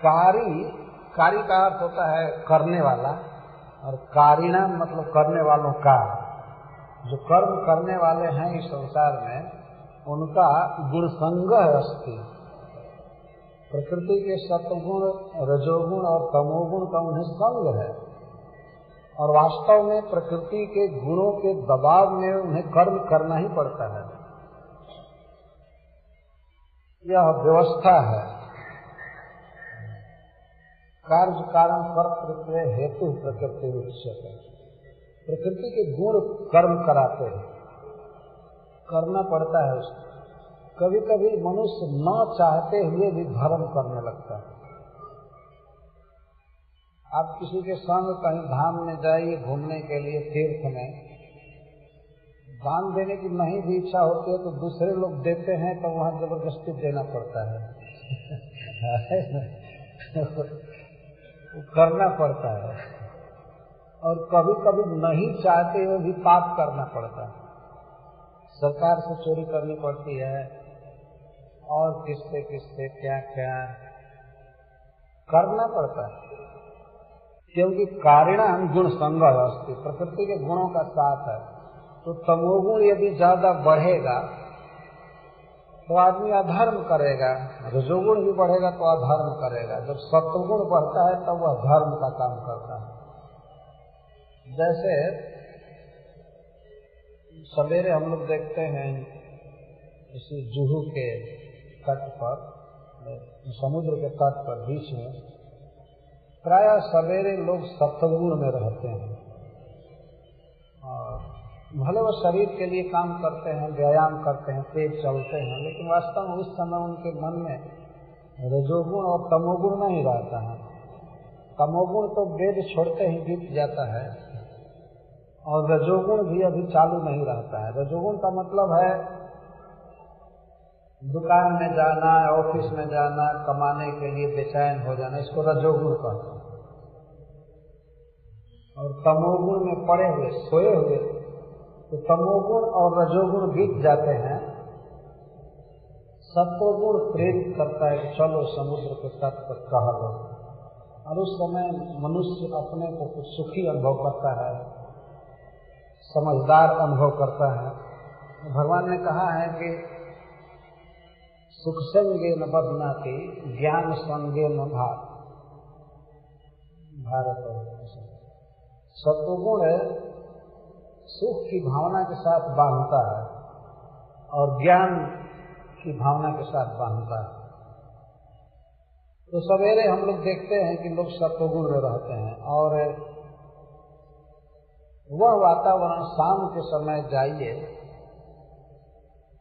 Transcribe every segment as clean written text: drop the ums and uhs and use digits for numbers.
कारी का अर्थ होता है करने वाला, और कारिणा मतलब करने वालों का। जो कर्म करने वाले हैं इस संसार में, उनका गुण संग अस्ति। प्रकृति के सत्वगुण, रजोगुण और तमोगुण का उन्हें संग है, और वास्तव में प्रकृति के गुणों के दबाव में उन्हें कर्म करना ही पड़ता है। यह व्यवस्था है। कार्य कारण कर्तृत्व हेतु प्रकृति उच्यते। प्रकृति के गुण कर्म कराते हैं, करना पड़ता है उसको। कभी कभी मनुष्य न चाहते हुए भी धर्म करने लगता है। आप किसी के संग कहीं धाम में जाइए घूमने के लिए, तीर्थ में, दान देने की नहीं भी इच्छा होती है तो दूसरे लोग देते हैं तो वहां जबरदस्ती देना पड़ता है। करना पड़ता है। और कभी कभी नहीं चाहते हुए भी पाप करना पड़ता है। सरकार से चोरी करनी पड़ती है, और किससे किससे क्या क्या करना पड़ता है, क्योंकि कारिणाम गुण संग अस्ति। प्रकृति के गुणों का साथ है। तो तमोगुण यदि ज्यादा बढ़ेगा तो आदमी अधर्म करेगा, रजोगुण भी बढ़ेगा तो अधर्म करेगा। जब सत्वगुण बढ़ता है तब तो वह धर्म का काम करता है। जैसे सवेरे हम लोग देखते हैं इसी जुहू के तट पर, समुद्र के तट पर बीच में प्राय सवेरे लोग सत्वगुण में रहते हैं, और भले वो शरीर के लिए काम करते हैं, व्यायाम करते हैं, तेज चलते हैं, लेकिन वास्तव में उस समय उनके मन में रजोगुण और तमोगुण नहीं रहता है। तमोगुण तो वेद छोड़ते ही बीत जाता है, और रजोगुण भी अभी चालू नहीं रहता है। रजोगुण का मतलब है दुकान में जाना, ऑफिस में जाना, कमाने के लिए बेचैन हो जाना, इसको रजोगुण कहते हैं। और तमोगुण में पड़े हुए, सोए हुए, तो तमोगुण और रजोगुण बीत जाते हैं। सत्वगुण प्रेरित करता है कि चलो समुद्र के तट पर टहलो, और उस समय मनुष्य अपने को कुछ सुखी अनुभव करता है, समझदार अनुभव करता है। भगवान ने कहा है कि सुख संगे न बदनाति, ज्ञान संगे न भारत। सत्वगुण सुख की भावना के साथ बांधता है, और ज्ञान की भावना के साथ बांधता है। तो सवेरे हम लोग देखते हैं कि लोग सत्वगुण में रहते हैं, और वह वातावरण शाम के समय जाइए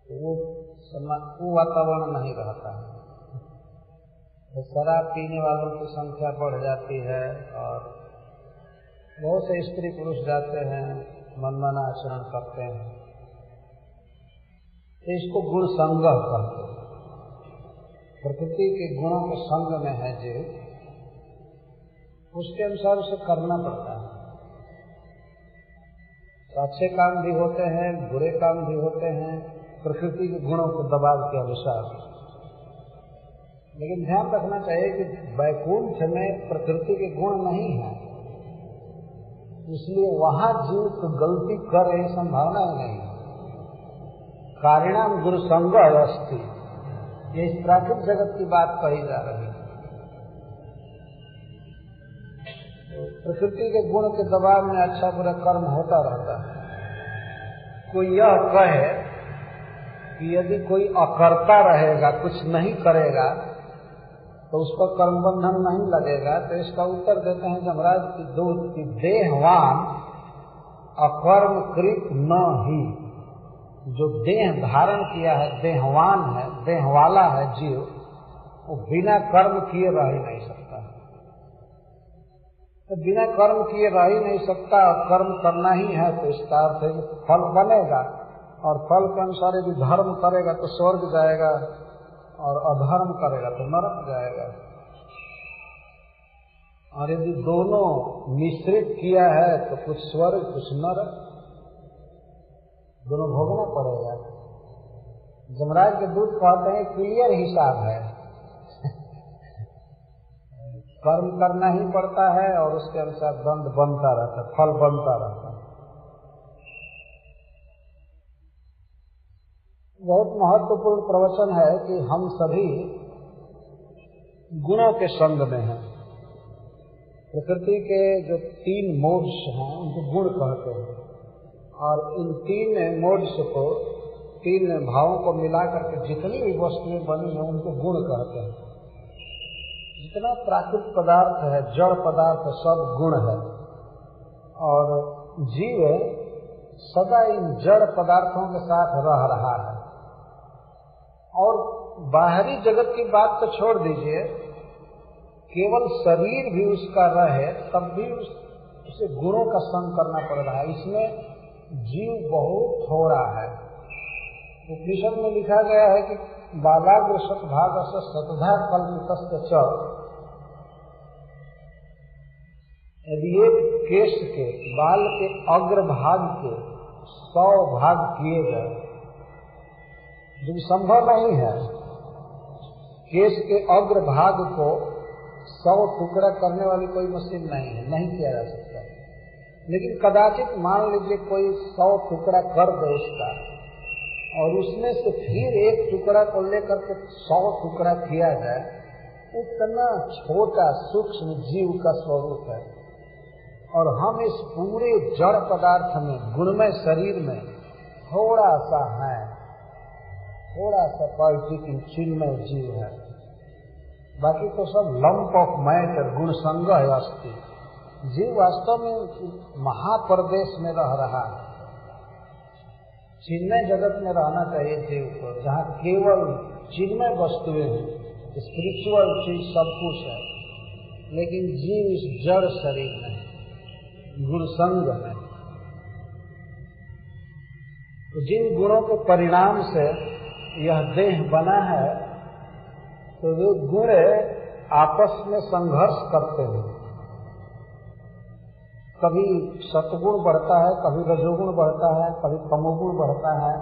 तो वो वातावरण नहीं रहता है। तो शराब पीने वालों की संख्या बढ़ जाती है, और बहुत से स्त्री पुरुष जाते हैं, मनमाना आचरण करते हैं। तो इसको गुण संग कहते हैं। प्रकृति के गुणों के संग में है जीव, उसके अनुसार उसे करना पड़ता है। तो अच्छे काम भी होते हैं, बुरे काम भी होते हैं, प्रकृति के गुणों के दबाव के अनुसार। लेकिन ध्यान रखना चाहिए कि वैकुंठ में प्रकृति के गुण नहीं है, इसलिए वहां जीव तो गलती करे संभावना ही नहीं। कारिणाम गुरु संग अस्ति, ये इस प्राकृतिक जगत की बात कही जा रही है। प्रकृति के गुण के दबाव में अच्छा बुरा कर्म होता रहता है। कोई यह कहे कि यदि कोई अकर्ता रहेगा, कुछ नहीं करेगा, तो उस पर कर्म बंधन नहीं लगेगा, तो इसका उत्तर देते हैं जमराज की दूत की देहवान अकर्म कृत न ही। जो देह धारण किया है, देहवान है, देह वाला है जीव, वो बिना कर्म किए रह ही नहीं सकता। तो बिना कर्म किए रह ही नहीं सकता, और कर्म करना ही है तो इसका अर्थ है कि फल बनेगा, और फल के अनुसार यदि धर्म करेगा तो स्वर्ग जाएगा, और अधर्म करेगा तो नरक जाएगा। और यदि दोनों मिश्रित किया है तो कुछ स्वर्ग कुछ नरक, दोनों भोगना पड़ेगा। जमराज के दूत कहते हैं क्लियर हिसाब है। कर्म करना ही पड़ता है और उसके अनुसार दंड बनता रहता है, फल बनता रहता है। बहुत महत्वपूर्ण प्रवचन है कि हम सभी गुणों के संग में हैं। प्रकृति के जो 3 मोड्स हैं उनको गुण कहते हैं, और इन 3 मोड्स को, 3 भावों को मिलाकर के जितनी भी वस्तुएं बनी हैं उनको गुण कहते हैं। जितना प्राकृतिक पदार्थ है, जड़ पदार्थ सब गुण है, और जीव सदा इन जड़ पदार्थों के साथ रह रहा है। और बाहरी जगत की बात तो छोड़ दीजिए, केवल शरीर भी उसका रहे तब भी उसे गुणों का संग करना पड़ रहा है। इसमें जीव बहुत थोड़ा है। उपनिषद में लिखा गया है कि बालाग्र शतभागस्य शतधा कल्पितस्य च, यदि एक केश के, बाल के अग्रभाग के 100 भाग किए जाए, जो कि संभव नहीं है। केश के अग्रभाग को 100 टुकड़ा करने वाली कोई मशीन नहीं है, नहीं किया जा सकता। लेकिन कदाचित मान लीजिए कोई 100 टुकड़ा कर दे उसका, और उसमें से फिर एक टुकड़ा को लेकर के 100 टुकड़ा किया जाए, उतना छोटा सूक्ष्म जीव का स्वरूप है। और हम इस पूरे जड़ पदार्थ में, गुणमय शरीर में थोड़ा सा है, थोड़ा सा पार्टिकल चिन्मय जीव है। बाकी तो सब लंप ऑफ मैटर, गुण संग है अस्थि। जीव वास्तव में महाप्रदेश में रह रहा है। चिन्मय जगत में रहना चाहिए जीव को, जहाँ केवल चिन्मय वस्तुएं हैं, स्पिरिचुअल चीज सब कुछ है। लेकिन जीव इस जड़ शरीर में है, गुण संग है। तो जिन गुणों के परिणाम से यह देह बना है, तो वे गुण आपस में संघर्ष करते हैं। कभी सतगुण बढ़ता है, कभी रजोगुण बढ़ता है, कभी तमोगुण बढ़ता है,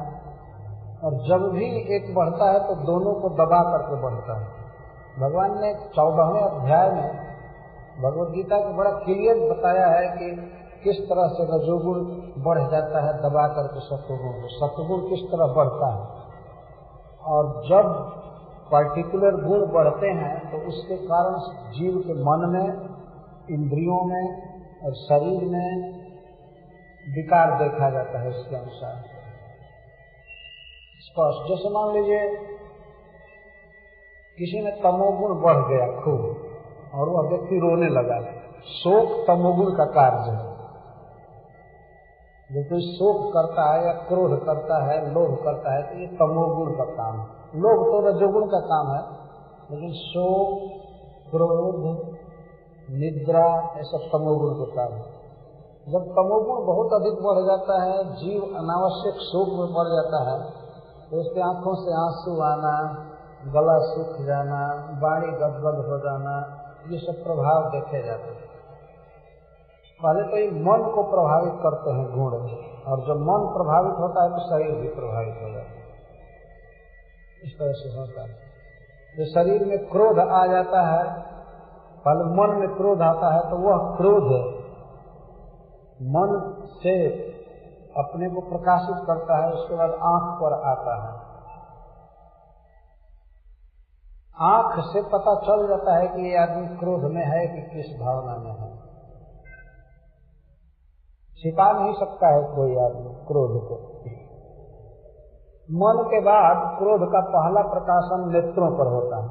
और जब भी एक बढ़ता है तो दोनों को दबा करके बढ़ता है। भगवान ने 14वें अध्याय में भगवद गीता को बड़ा क्लियर बताया है कि किस तरह से रजोगुण बढ़ जाता है दबा करके सत्वगुण को, सत्वगुण किस तरह बढ़ता है। और जब पर्टिकुलर गुण बढ़ते हैं तो उसके कारण जीव के मन में, इंद्रियों में और शरीर में विकार देखा जाता है। इसके अनुसार स्पष्ट, जैसे मान लीजिए किसी में तमोगुण बढ़ गया खूब और वह व्यक्ति रोने लगा, शोक तमोगुण का कार्य है। जो कोई शोक करता है या क्रोध करता है, लोभ करता है, तो ये तमोगुण का काम है। लोभ तो रजोगुण का काम है, लेकिन शोक, क्रोध, निद्रा ये सब तमोगुण का काम है। जब तमोगुण बहुत अधिक बढ़ जाता है, जीव अनावश्यक शोक में पड़ जाता है, तो उसकी आंखों से आंसू आना, गला सूख जाना, वाणी गदगद हो जाना, ये सब प्रभाव देखे जाते हैं। पहले तो ये मन को प्रभावित करते हैं गुण, और जब मन प्रभावित होता है तो शरीर भी प्रभावित हो जाता है। इस तरह से होता है। जो शरीर में क्रोध आ जाता है, पहले मन में क्रोध आता है, तो वह क्रोध मन से अपने को प्रकाशित करता है, उसके बाद आंख पर आता है। आंख से पता चल जाता है कि ये आदमी क्रोध में है कि किस भावना में है। छिपा नहीं सकता है कोई आदमी क्रोध को। मन के बाद क्रोध का पहला प्रकाशन नेत्रों पर होता है।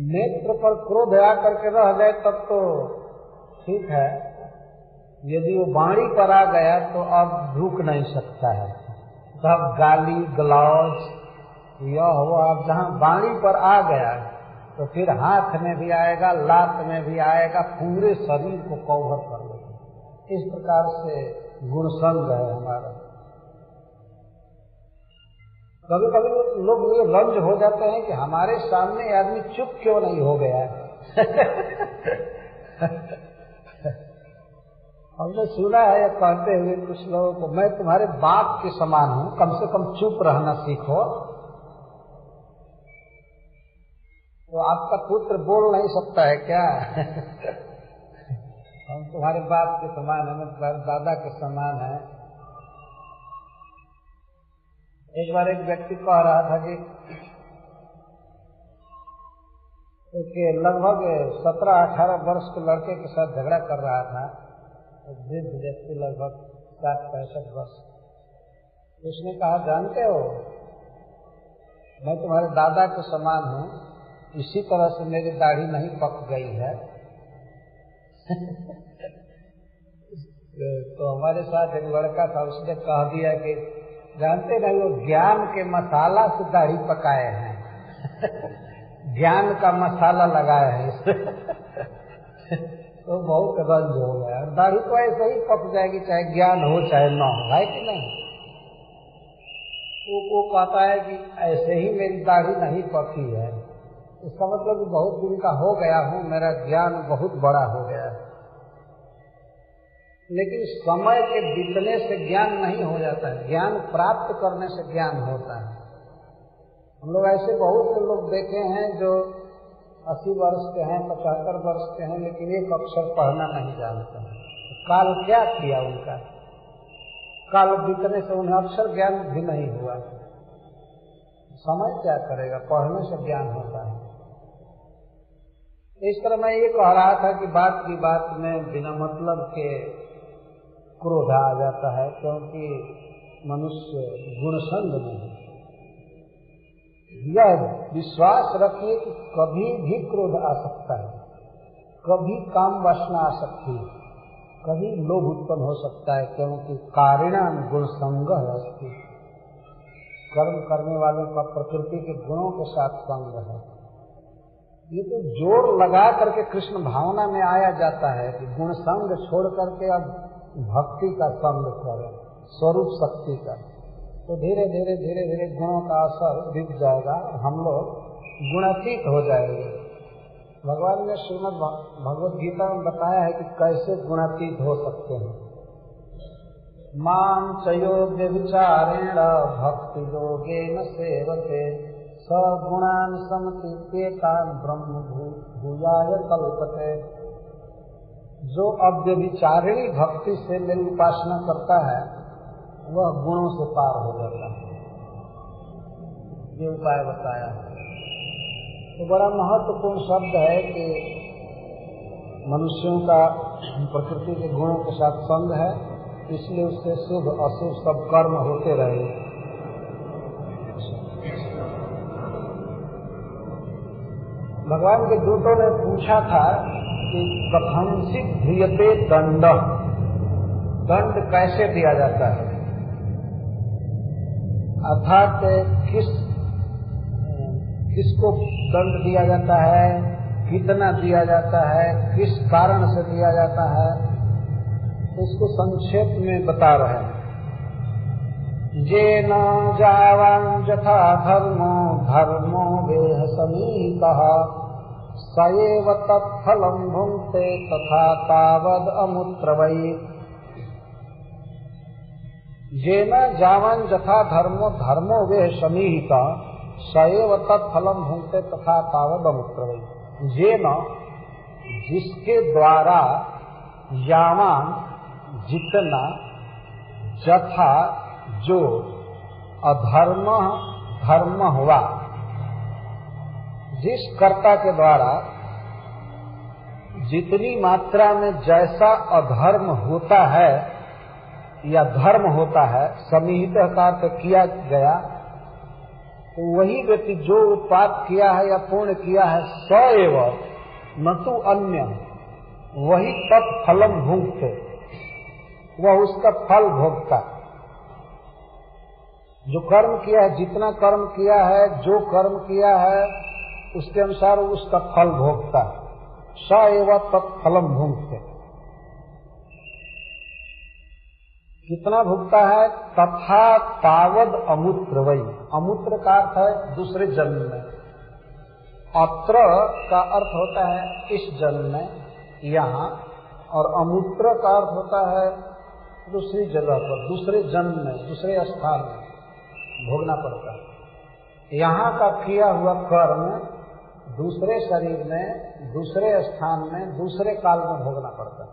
नेत्र पर क्रोध आकर के रह जाए तब तो ठीक है, यदि वो वाणी पर आ गया तो अब रुक नहीं सकता है। तब गाली गलौज यह हुआ, अब जहाँ वाणी पर आ गया तो फिर हाथ में भी आएगा, लात में भी आएगा, पूरे शरीर को कवर कर लेगा। इस प्रकार से गुणसंग है हमारा। कभी कभी लोग ये रंज हो जाते हैं कि हमारे सामने आदमी चुप क्यों नहीं हो गया हमने सुना है या कहते हुए कुछ लोगों को, मैं तुम्हारे बाप के समान हूं, कम से कम चुप रहना सीखो। तो आपका पुत्र बोल नहीं सकता है क्या? हम तुम्हारे बाप के समान हैं, तुम्हारे दादा के समान है। एक बार एक व्यक्ति कह रहा था कि लगभग 17-18 वर्ष के लड़के के साथ झगड़ा कर रहा था, एक वृद्ध व्यक्ति लगभग 60-65 वर्ष। उसने कहा, जानते हो मैं तुम्हारे दादा के समान हूँ, इसी तरह से मेरी दाढ़ी नहीं पक गई है। तो हमारे साथ एक लड़का था, उसने कह दिया कि जानते नहीं वो ज्ञान के मसाला से दाढ़ी पकाए हैं। ज्ञान का मसाला लगाए हैं तो बहुत रंज हो गया। दाढ़ी तो ऐसे ही पक जाएगी चाहे ज्ञान हो चाहे न हो, है कि नहीं? वो कहता है कि ऐसे ही मेरी दाढ़ी नहीं पकी है, इसका मतलब बहुत दिन का हो गया हूँ, मेरा ज्ञान बहुत बड़ा हो गया है। लेकिन समय के बीतने से ज्ञान नहीं हो जाता है, ज्ञान प्राप्त करने से ज्ञान होता है। हम लोग ऐसे बहुत से लोग देखे हैं जो 80 वर्ष के हैं, 75 वर्ष के हैं, लेकिन एक अक्षर पढ़ना नहीं जानते हैं। काल क्या किया उनका? काल बीतने से उन्हें अक्षर ज्ञान भी नहीं हुआ। समय क्या करेगा? पढ़ने से ज्ञान होता है। इस तरह मैं ये कह रहा था कि बात की बात में बिना मतलब के क्रोध आ जाता है, क्योंकि मनुष्य गुणसंग में है। यह विश्वास रखिए कि कभी भी क्रोध आ सकता है, कभी काम वासना आ सकती है, कभी लोभ उत्पन्न हो सकता है, क्योंकि कारिणाम गुण संग अस्ति। कर्म करने वालों का प्रकृति के गुणों के साथ संग है। ये तो जोर लगा करके कृष्ण भावना में आया जाता है कि गुण संग छोड़ करके अब भक्ति का संग करें, स्वरूप शक्ति का, तो धीरे धीरे गुणों का असर दिख जाएगा, हम लोग गुणातीत हो जाएंगे। भगवान ने श्रीमद् भगवद गीता में बताया है कि कैसे गुणातीत हो सकते हैं। मां चयो व्यभिचारेण भक्ति योगेन सेवते स गुणान् समतीत्येतान् ब्रह्म भूयाय कल्पते। जो अव्यभिचारिणी भक्ति से मेरी उपासना करता है वह गुणों से पार हो जाता है। ये उपाय बताया है। तो बड़ा महत्वपूर्ण शब्द है कि मनुष्यों का प्रकृति के गुणों के साथ संग है, इसलिए उससे शुभ अशुभ सब कर्म होते रहे। भगवान के दूतों ने पूछा था कि कथंचित् ध्रियते दंड, दंड कैसे दिया जाता है, अर्थात किसको दंड दिया जाता है, कितना दिया जाता है, किस कारण से दिया जाता है, उसको संक्षेप में बता रहे हैं। येन जावान् यथा धर्मो धर्मो वेह समीतः स एव तत्फलं भुङ्क्ते तथा तावद् अमुत्र वै। येन जावान् यथा धर्मो धर्मो वेह समीतः स एव तत्फलं भुङ्क्ते तथा तावद् अमुत्र वै। येन जिसके द्वारा यावान् जितना, जथा जो, अधर्म धर्म हुआ, जिस कर्ता के द्वारा जितनी मात्रा में जैसा अधर्म होता है या धर्म होता है, समीहित का अर्थ किया गया, तो वही व्यक्ति जो उत्पाद किया है या पूर्ण किया है, स एव न तो अन्य, वही तत्फलम भुङ्क्ते, वह उसका फल भोगता। जो कर्म किया है, जितना कर्म किया है, जो कर्म किया है, उसके अनुसार उसका फल भोगता है। स एव तत्फलम भुङ्क्ते, कितना भोगता है, तथा तावद अमूत्र वै। अमूत्र का अर्थ है दूसरे जन्म में, अत्र का अर्थ होता है इस जन्म में, यहाँ, और अमूत्र का अर्थ होता है दूसरी जगह पर, दूसरे जन्म में, दूसरे स्थान में भोगना पड़ता है। यहाँ का किया हुआ कर्म दूसरे शरीर में, दूसरे स्थान में, दूसरे काल में भोगना पड़ता है।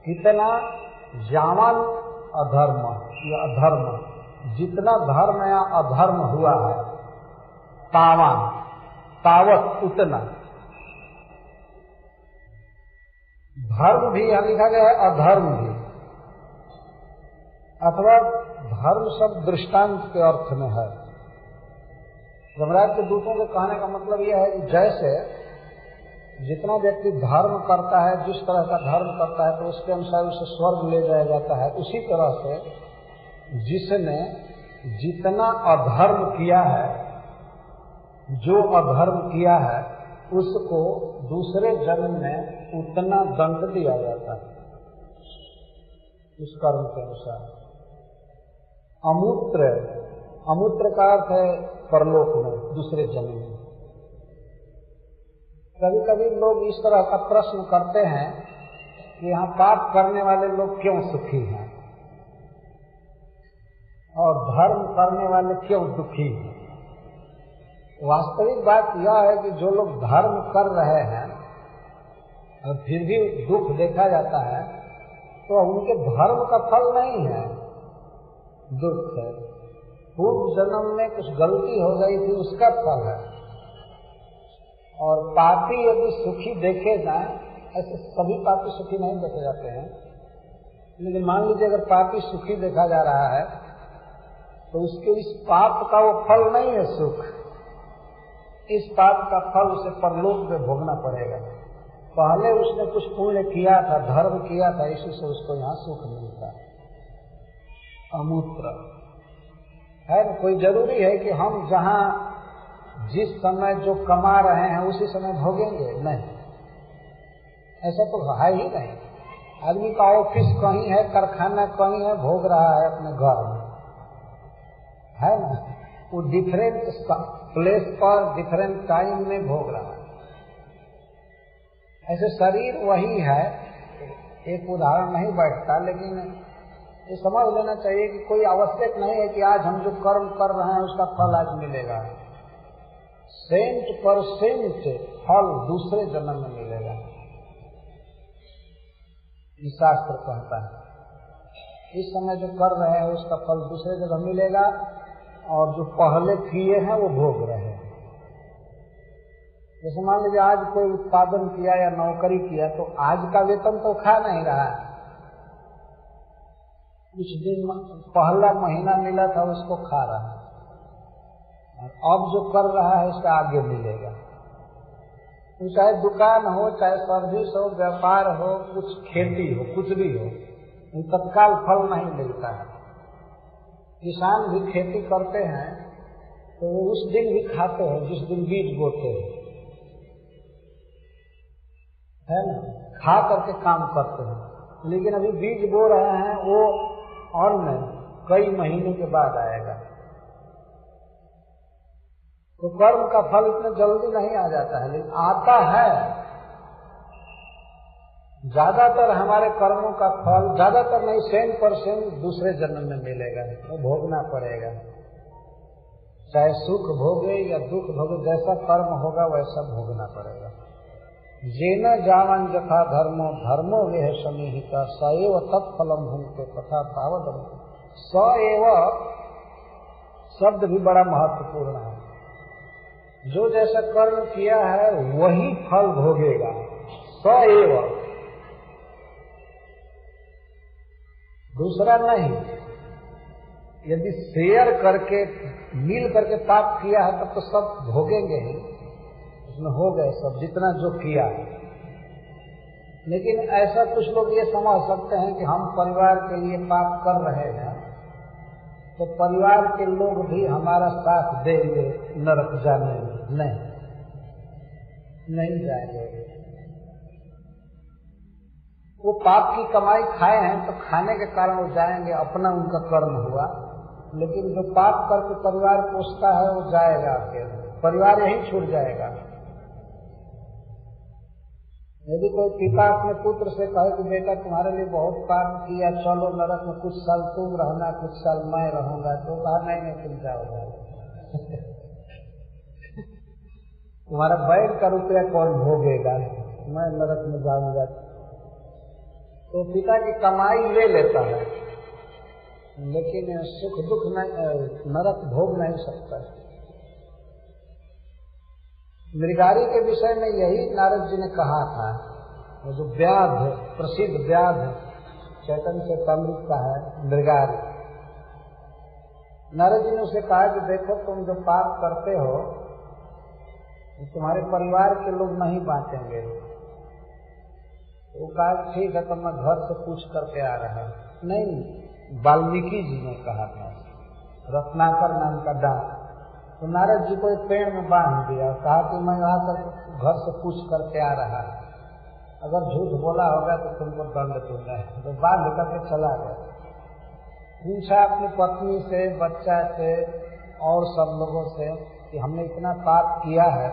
कितना जावन अधर्म या अधर्म, जितना धर्म या अधर्म हुआ है, तावन तावत उतना। धर्म भी यहां लिखा गया है, अधर्म भी, अथवा धर्म शब्द दृष्टांत के अर्थ में है। यमराज के दूतों के कहने का मतलब यह है कि जैसे जितना व्यक्ति धर्म करता है, जिस तरह का धर्म करता है, तो उसके अनुसार उसे स्वर्ग ले जाया जाता है। उसी तरह से जिसने जितना अधर्म किया है, जो अधर्म किया है, उसको दूसरे जन्म में उतना दंड दिया जाता है उस कर्म के अनुसार। अमूत्र, अमूत्र का अर्थ है परलोक में, दूसरे जन्म में। कभी कभी लोग इस तरह का प्रश्न करते हैं कि यहाँ पाप करने वाले लोग क्यों सुखी हैं और धर्म करने वाले क्यों दुखी हैं। वास्तविक बात यह है कि जो लोग धर्म कर रहे हैं और फिर भी दुख देखा जाता है, तो उनके धर्म का फल नहीं है, दुख है। पूर्व जन्म में कुछ गलती हो गई थी, उसका फल है। और पापी यदि सुखी देखे जाए, ऐसे सभी पापी सुखी नहीं देखे जाते हैं, लेकिन मान लीजिए अगर पापी सुखी देखा जा रहा है, तो उसके इस पाप का वो फल नहीं है सुख। इस पाप का फल उसे परलोक में भोगना पड़ेगा। पहले उसने कुछ पुण्य किया था, धर्म किया था, इसी से उसको यहाँ सुख मिलता है। अमूत्र है ना। कोई जरूरी है कि हम जहाँ जिस समय जो कमा रहे हैं उसी समय भोगेंगे? नहीं, ऐसा तो है ही नहीं। आदमी का ऑफिस कहीं है, कारखाना कहीं है, भोग रहा है अपने घर में, है ना। वो डिफरेंट प्लेस पर डिफरेंट टाइम में भोग रहा है। ऐसे शरीर वही है, एक उदाहरण नहीं बैठता, लेकिन ये समझ लेना चाहिए कि कोई आवश्यक नहीं है कि आज हम जो कर्म कर रहे हैं उसका फल आज मिलेगा। सेंट% फल दूसरे जन्म में मिलेगा, ये शास्त्र कहता है। इस समय जो कर रहे हैं उसका फल दूसरे जगह मिलेगा, और जो पहले किए हैं वो भोग रहे हैं। जैसे मान लीजिए आज कोई उत्पादन किया या नौकरी किया, तो आज का वेतन तो खा नहीं रहा है, कुछ दिन पहला महीना मिला था उसको खा रहा है, और अब जो कर रहा है उसका आगे मिलेगा। तो चाहे दुकान हो, चाहे सर्विस हो, व्यापार हो, कुछ खेती हो, कुछ भी हो, तत्काल फल नहीं मिलता है। किसान भी खेती करते हैं तो वो उस दिन भी खाते हैं जिस दिन बीज बोते हैं, है ना, खा करके काम करते हैं। लेकिन अभी बीज बो रहे हैं, वो अन्न कई महीने के बाद आएगा। तो कर्म का फल इतना जल्दी नहीं आ जाता है, लेकिन आता है। ज्यादातर हमारे कर्मों का फल, ज्यादातर नहीं 100% दूसरे जन्म में मिलेगा, वो भोगना पड़ेगा। चाहे सुख भोगे या दुख भोगे, जैसा कर्म होगा वैसा भोगना पड़ेगा। जेन जावन यथा धर्मो धर्मो वेह समीहिता सएव तत्फलम भुंक्ते तथा तावद। सएव शब्द भी बड़ा महत्वपूर्ण है। जो जैसा कर्म किया है वही फल भोगेगा। सएव, दूसरा नहीं। यदि शेयर करके मिल करके पाप किया है तब तो सब भोगेंगे ही, उसमें हो गए सब जितना जो किया है। लेकिन ऐसा कुछ लोग ये समझ सकते हैं कि हम परिवार के लिए पाप कर रहे हैं तो परिवार के लोग भी हमारा साथ देंगे नरक जाने में। नहीं जाएंगे। वो पाप की कमाई खाए हैं तो खाने के कारण वो जाएंगे, अपना उनका कर्म हुआ। लेकिन जो पाप करके परिवार पोषता है वो जाएगा अकेले, परिवार यही छूट जाएगा। यदि कोई पिता अपने पुत्र से कहे कि बेटा तुम्हारे लिए बहुत पाप किया, चलो नरक में कुछ साल तुम रहना, कुछ साल मैं रहूंगा, तो कहा नहीं तुम जाओ। तुम्हारा बैल का रुपया कौन भोगेगा, मैं नरक में जाऊंगा। तो पिता की कमाई ले लेता है, लेकिन सुख दुख नरक भोग नहीं सकता। मृगारी के विषय में यही नारद जी ने कहा था। वो जो व्याध, प्रसिद्ध व्याध चैतन्य चरितामृत का है मृगारी, नारद जी ने उसे कहा कि देखो तुम जो पाप करते हो तुम्हारे परिवार के लोग नहीं बांटेंगे। वो कहा ठीक है, तो मैं घर से पूछ करके आ रहा। नहीं, वाल्मीकि जी ने कहा था, रत्नाकर नाम का दास। तो नारद जी को एक पेड़ में बांध दिया, कहा कि मैं यहाँ तक घर से पूछ करके आ रहा, अगर झूठ बोला होगा तो तुमको दंड दूंगा। तो बांध करके चला गया। पूछा अपनी पत्नी से, बच्चा से और सब लोगों से कि हमने इतना पाप किया है,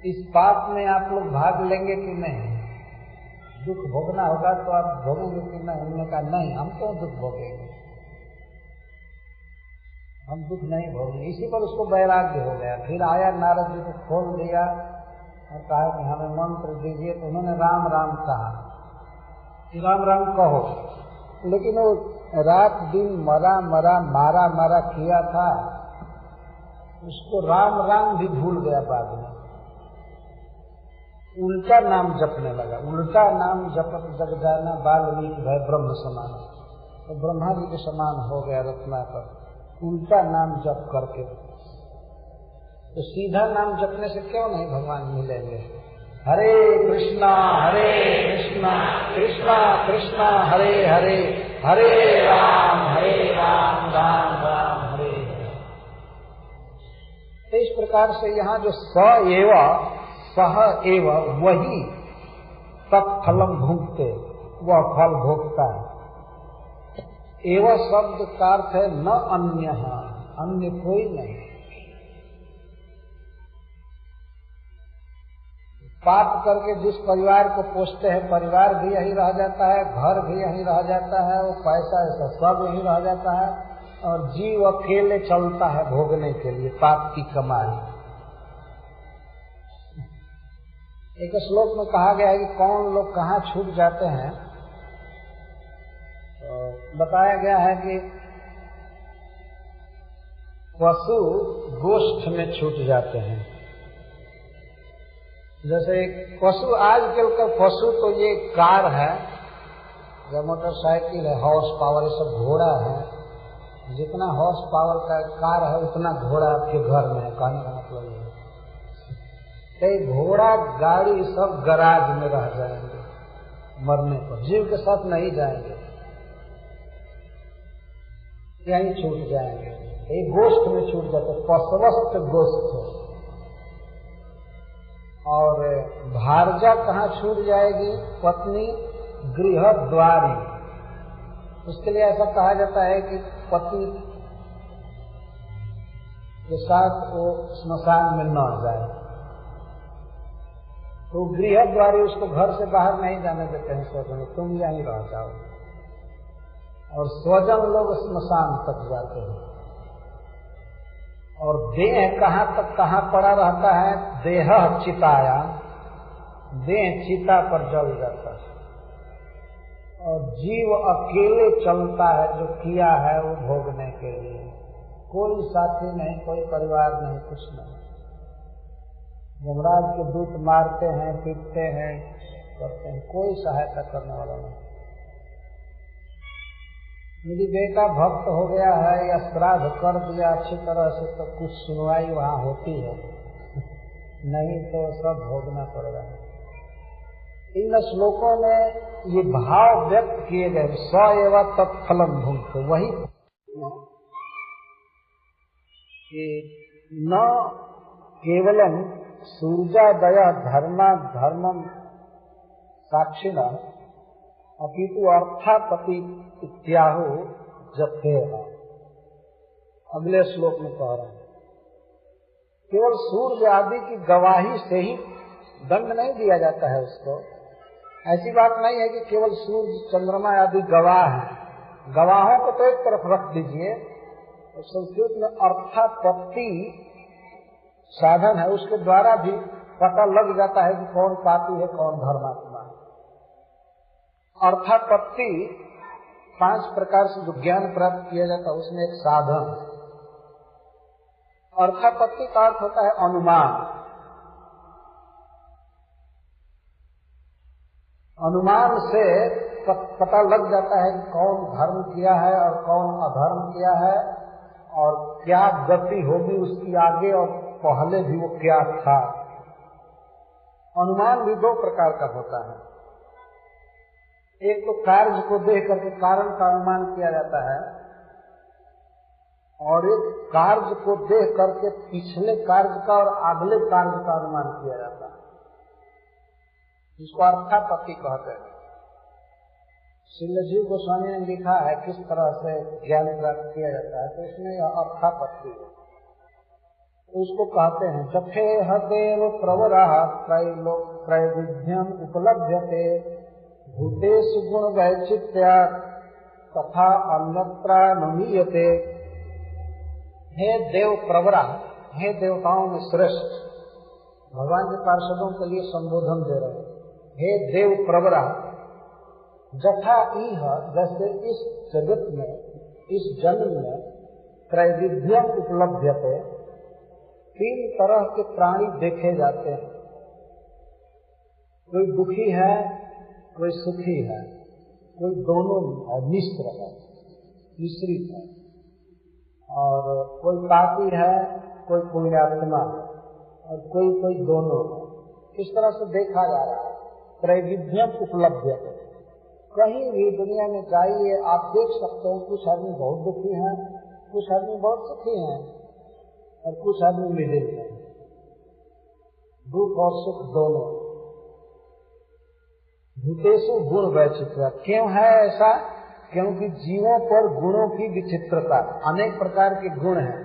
इस पाप में आप लोग भाग लेंगे कि नहीं, दुख भोगना होगा तो आप भोगेंगे कि नहीं। हमने कहा नहीं, हम क्यों दुख भोगेंगे, हम दुख नहीं भोगेंगे। इसी पर उसको वैराग्य हो गया। फिर आया, नारद जी को खोल दिया और कहा कि हमें मंत्र दीजिए। तो उन्होंने राम राम कहा कि राम राम कहो, लेकिन वो रात दिन मरा मरा मारा मारा किया था, उसको राम राम भी भूल गया। बाद में उल्टा नाम जपने लगा। उल्टा नाम जपत जग जाना बाल्मीकि भय ब्रह्म समान। तो ब्रह्मा जी के समान हो गया रत्नाकर, उल्टा नाम जप करके। तो सीधा नाम जपने से क्यों नहीं भगवान मिलेंगे। हरे कृष्णा कृष्णा कृष्णा हरे हरे, हरे राम राम राम हरे हरे। तो इस प्रकार से यहाँ जो स एव सह एव, वही तत्फलम भुंक्ते, वह फल भोगता है। एव शब्द का अर्थ है न अन्य, अन्य कोई नहीं। पाप करके जिस परिवार को पोषते हैं, परिवार भी यही रह जाता है, घर भी यही रह जाता है, वो पैसा ऐसा सब यही रह जाता है, और जीव अकेले चलता है भोगने के लिए पाप की कमाई। एक श्लोक में कहा गया है कि कौन लोग कहाँ छूट जाते हैं। तो बताया गया है कि पशु गोष्ठ में छूट जाते हैं। जैसे पशु, आजकल का पशु तो ये कार है, या मोटरसाइकिल है, हॉर्स पावर, ये सब घोड़ा है। जितना हॉर्स पावर का कार है उतना घोड़ा आपके घर में है। कहने का मतलब ये घोड़ा गाड़ी सब गराज में रह जाएंगे मरने पर, जीव के साथ नहीं जाएंगे, यहीं छूट जाएंगे। एक गोष्ठ में छूट जाते, पशवस्त गोष्ठ। और भारजा कहाँ छूट जाएगी, पत्नी गृह द्वारी। उसके लिए ऐसा कहा जाता है कि पति के साथ वो स्मशान में न जाए, तो गृह द्वारी उसको घर से बाहर नहीं जाने देते हैं। स्वजन तुम यहीं रह जाओ, और स्वजन लोग स्मशान तक जाते हैं। और देह कहाँ तक कहाँ पड़ा रहता है, देह चिताया, देह चिता पर जल जाता है। और जीव अकेले चलता है, जो किया है वो भोगने के लिए। कोई साथी नहीं, कोई परिवार नहीं, कुछ नहीं। यमराज के दूत मारते हैं, पीटते हैं, करते हैं, कोई सहायता करने वाला नहीं। यदि बेटा भक्त हो गया है या श्राद्ध कर दिया अच्छी तरह से, तो कुछ सुनवाई वहाँ होती है, नहीं तो सब भोगना पड़ेगा। इन श्लोकों में ये भाव व्यक्त किए गए, स एव तत्फलम भुंक्ते, वही कि न केवलम सूर्योदय धर्मम साक्षिण अपितु अर्थापति इत्याहु जपे। अगले श्लोक में कह रहे हैं, केवल सूर्य आदि की गवाही से ही दंड नहीं दिया जाता है उसको। ऐसी बात नहीं है कि केवल सूर्य चंद्रमा आदि गवाह हैं। गवाहों को तो एक तरफ रख दीजिए। संस्कृत में अर्थापत्ति साधन है, उसके द्वारा भी पता लग जाता है कि कौन पापी है कौन धर्मात्मा है। अर्थापत्ति 5 प्रकार से जो ज्ञान प्राप्त किया जाता है उसमें एक साधन है। अर्थापत्ति का अर्थ होता है अनुमान। अनुमान से पता लग जाता है कि कौन धर्म किया है और कौन अधर्म किया है और क्या गति होगी उसकी आगे और पहले भी वो क्या था। अनुमान भी 2 प्रकार का होता है। एक तो कार्य को देख करके कारण का अनुमान किया जाता है और एक कार्य को देख करके पिछले कार्य का और अगले कार्य का अनुमान किया जाता है, जिसको अर्थापत्ति कहते हैं। श्रील जीव गोस्वामी ने लिखा है किस तरह से ज्ञान प्राप्त किया जाता है, तो इसमें अर्थापत्ति है। उसको कहते हैं जथेह देव प्रवरः त्रैविध्यम उपलभ्यते भूतेषु गुण वैचित्र्यात् तथा अन्यत्रानुमीयते। हे देव प्रवरा, हे देवताओं में श्रेष्ठ, भगवान के पार्षदों के लिए संबोधन दे रहे हैं। हे देव प्रवरा, जथा इह, जैसे इस जगत में इस जन्म में त्रैविध्यम उपलभ्यते 3 तरह के प्राणी देखे जाते हैं। कोई दुखी है, कोई सुखी है, कोई दोनों मिश्र है, मिश्रित है, और कोई पापी है, कोई पुण्यात्मा है, और कोई दोनों है। इस तरह से देखा जा रहा है। त्रैविध्यम उपलब्ध, कहीं भी दुनिया में जाइए आप देख सकते हैं, कुछ आदमी बहुत दुखी हैं, कुछ आदमी बहुत सुखी हैं, और कुछ आदमी मिडिल हैं, दुख और सुख दोनों। भूतेषु गुण वैचित्र्य, क्यों है ऐसा? क्योंकि जीवों पर गुणों की विचित्रता, अनेक प्रकार के गुण हैं।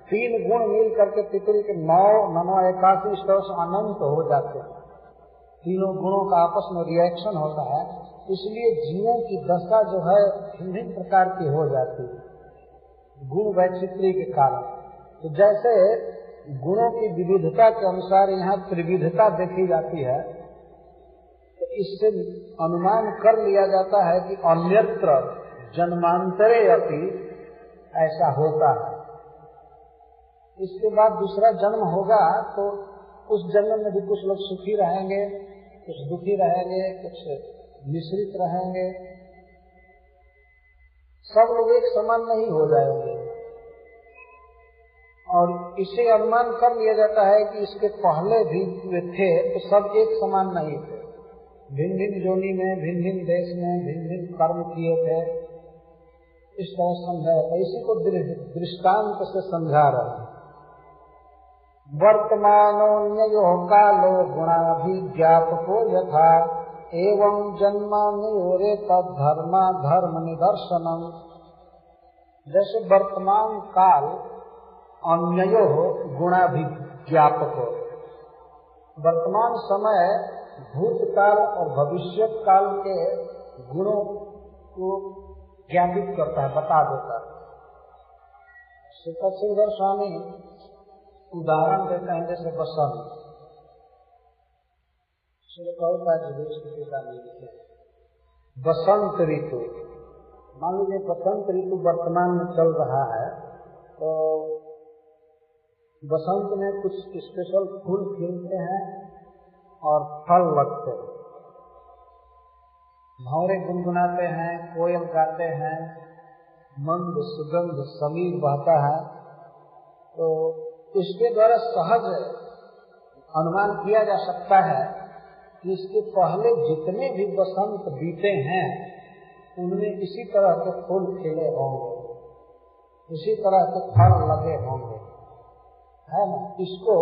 3 गुण मिल करके पितृ के 9 81 स्तर अनंत हो जाते हैं। तीनों गुणों का आपस में रिएक्शन होता है, इसलिए जीवों की दशा जो है भिन्न प्रकार की हो जाती है गुण वैचित्र्य के कारण। तो जैसे गुणों की विविधता के अनुसार यहाँ त्रिविधता देखी जाती है, तो इससे अनुमान कर लिया जाता है कि अन्यत्र जन्मांतरे अपि ऐसा होता है। इसके बाद दूसरा जन्म होगा तो उस जन्म में भी कुछ लोग सुखी रहेंगे, कुछ दुखी रहेंगे, कुछ मिश्रित रहेंगे, सब लोग एक समान नहीं हो जाएंगे। और इसे अनुमान कर लिया जाता है कि इसके पहले भी थे तो सब एक समान नहीं थे, भिन्न भिन्न योनि में, भिन्न भिन्न देश में भिन्न भिन्न कर्म किए थे। इस तरह समझाया, इसी को दृष्टांत से समझा रहे हैं। वर्तमानोऽन्यो कालो गुणाभिज्ञापको यथा एवं जन्मान्योरे तद्धर्मा धर्म निदर्शनम। जैसे वर्तमान काल अन्यो गुणाभिज्ञापको, वर्तमान समय भूतकाल और भविष्यत काल के गुणों को ज्ञापित करता है, बता देता है। श्रीधर स्वामी उदाहरण देते हैं, जैसे बसंत, बसंत ऋतु। मान लीजिए बसंत ऋतु वर्तमान में चल रहा है, तो बसंत में कुछ स्पेशल फूल खिलते हैं और फल लगते हैं, भंवरे गुनगुनाते हैं, कोयल गाते हैं, मंद सुगंध समीर बहता है। तो इसके द्वारा सहज अनुमान किया जा सकता है कि इसके पहले जितने भी बसंत बीते हैं उनमें इसी तरह के फूल खिले होंगे, इसी तरह के फल लगे होंगे, है ना। इसको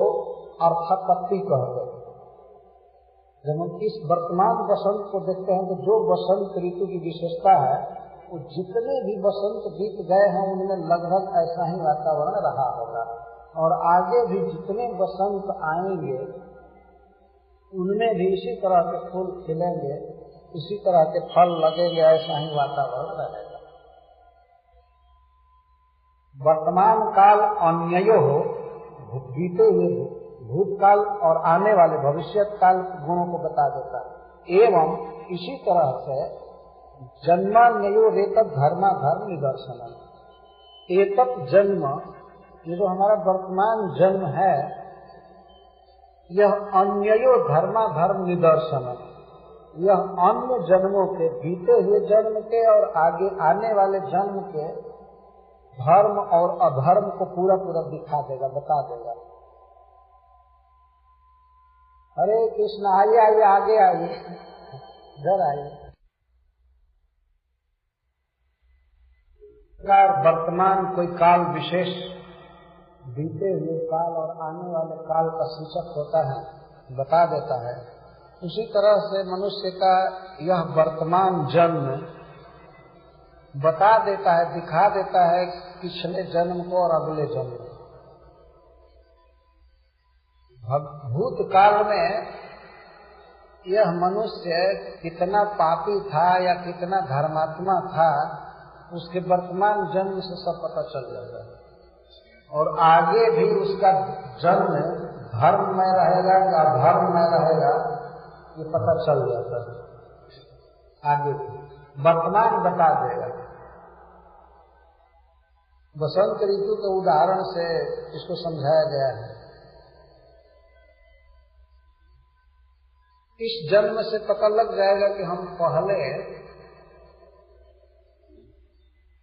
अर्थापत्ति कहते हैं। जब हम इस वर्तमान बसंत को देखते हैं तो जो बसंत ऋतु की विशेषता है, वो जितने भी बसंत बीत गए हैं उनमें लगभग ऐसा ही वातावरण रहा होगा, और आगे भी जितने बसंत आएंगे उनमें भी इसी तरह के फूल खिलेंगे, इसी तरह के फल लगेंगे, ऐसा ही वातावरण रहेगा। वर्तमान काल अन्यो बीते हुए भूतकाल और आने वाले भविष्यत काल के गुणों को बता देता है। एवं इसी तरह से जन्मान्यो रेतत धर्मा धर्म निदर्शन, एतत जन्म, ये जो हमारा वर्तमान जन्म है, यह अन्यो धर्मा धर्म निदर्शन, यह अन्य जन्मों के, बीते हुए जन्म के और आगे आने वाले जन्म के धर्म और अधर्म को पूरा पूरा दिखा देगा, बता देगा। हरे कृष्ण, आइए आइए, आगे आइए, इधर आइए। वर्तमान कोई काल विशेष बीते हुए काल और आने वाले काल का सूचक होता है, बता देता है। उसी तरह से मनुष्य का यह वर्तमान जन्म बता देता है, दिखा देता है पिछले जन्म को और अगले जन्म को। भूतकाल में यह मनुष्य कितना पापी था या कितना धर्मात्मा था, उसके वर्तमान जन्म से सब पता चल जाता है। और आगे भी उसका जन्म धर्म में रहेगा या अधर्म में रहेगा, ये पता चल जाता है। आगे वर्तमान बता देगा। बसंत ऋतु के उदाहरण से इसको समझाया गया है। इस जन्म से पता लग जाएगा कि हम पहले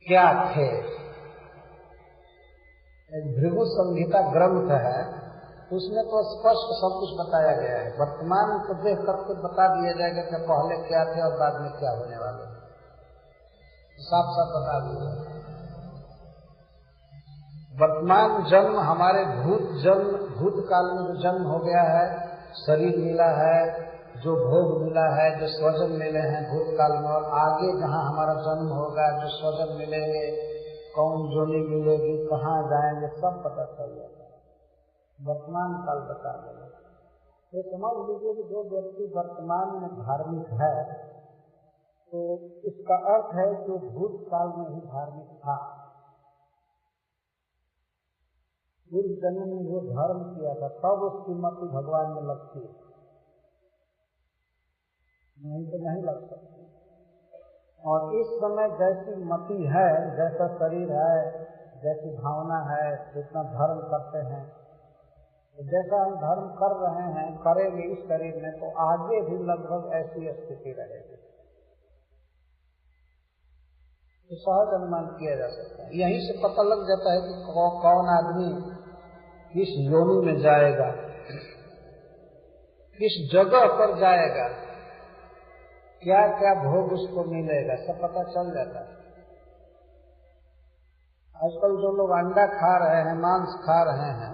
क्या थे। एक भृगु संहिता ग्रंथ है, उसमें तो स्पष्ट सब कुछ बताया गया है। वर्तमान को देख करके बता दिया जाएगा कि पहले क्या थे और बाद में क्या होने वाले, साफ साफ बता दिया। वर्तमान जन्म हमारे भूतकाल में जो जन्म हो गया है, शरीर मिला है, जो भोग मिला है, जो स्वजन मिले हैं भूतकाल में, और आगे जहाँ हमारा जन्म होगा, जो स्वजन मिलेंगे, कौन जोनी मिलेगी, कहाँ जाएंगे, सब पता चल जाएगा। वर्तमान काल बता देगा। ये समझ लीजिए कि जो व्यक्ति वर्तमान में धार्मिक है, तो इसका अर्थ है कि भूतकाल में ही धार्मिक था। इस जन्म में जो धर्म किया था, तब उसकी मति भगवान में लगती है, नहीं तो नहीं लग सकती। और इस समय जैसी मति है, जैसा शरीर है, जैसी भावना है, जितना धर्म करते हैं, जैसा हम धर्म कर रहे हैं, करेंगे इस शरीर में, तो आगे भी लगभग ऐसी स्थिति रहेगी। तो सहज अनुमान किया जा सकता है। यहीं से पता लग जाता है कि कौन आदमी किस योनि में जाएगा, किस जगह पर जाएगा, क्या क्या भोग उसको मिलेगा, सब पता चल जाता है। आजकल जो लोग अंडा खा रहे हैं, मांस खा रहे हैं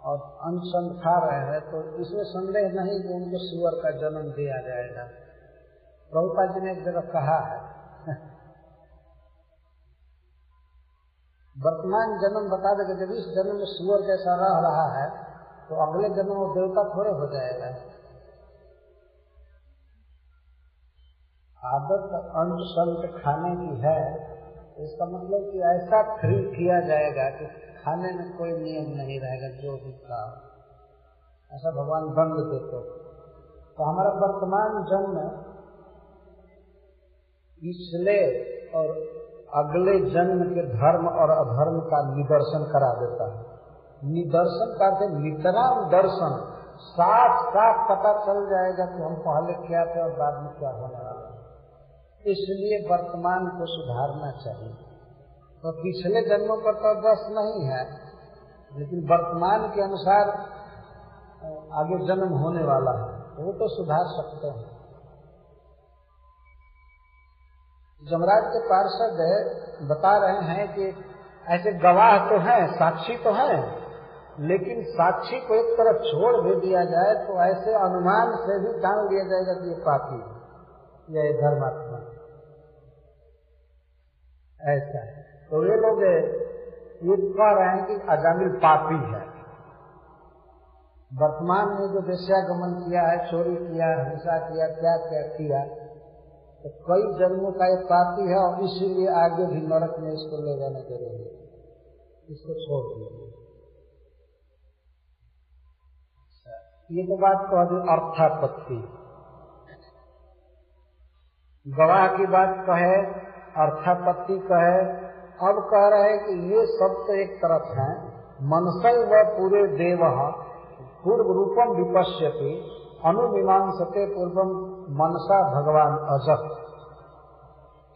और अन्न खा रहे हैं, तो इसमें संदेह नहीं कि उनको सुअर का जन्म दिया जाएगा। प्रभुपाद जी ने एक जगह कहा है, वर्तमान जन्म बता देगा, जब इस जन्म में सुअर जैसा रह रहा है, तो अगले जन्म वो देवता थोड़े हो जाएगा। आदत अन्न शब्द खाने की है, इसका मतलब कि ऐसा फ्री किया जाएगा कि खाने में कोई नियम नहीं रहेगा, जो भी खाओ, ऐसा भगवान बंद देते। तो हमारा वर्तमान जन्म पिछले और अगले जन्म के धर्म और अधर्म का निदर्शन करा देता है। निदर्शन करते नितराम दर्शन, साफ साफ पता चल जाएगा कि हम पहले क्या थे और बाद में क्या होने वाला है। इसलिए वर्तमान को सुधारना चाहिए। तो पिछले जन्मों पर तो बस नहीं है, लेकिन वर्तमान के अनुसार आगे जन्म होने वाला है, वो तो सुधार सकते हैं। जमराज के पार्षद बता रहे हैं कि ऐसे गवाह तो हैं, साक्षी तो हैं, लेकिन साक्षी को एक तरफ छोड़ भी दिया जाए तो ऐसे अनुमान से भी जान लिया जाएगा कि ये पापी है या ये धर्मात्मा, ऐसा है। तो ये लोग ये कह रहे हैं कि अजामिल पापी है। वर्तमान में जो वेश्यागमन किया है, चोरी किया, हिंसा किया, क्या क्या किया, तो कई जन्मों का एक पापी है, और इसीलिए आगे भी नरक में इसको ले जाना जरूरी है, इसको छोड़ दिया। ये तो बात कह दी अर्थापत्ति, गवाह की बात कहे, अर्थापत्ति कहे। अब कह रहे हैं कि ये सब तो एक तरफ है, मनसै व पूरे देव पूर्व रूपम विपश्यति अनुमीमांसते पूर्वम मनसा भगवान अजः।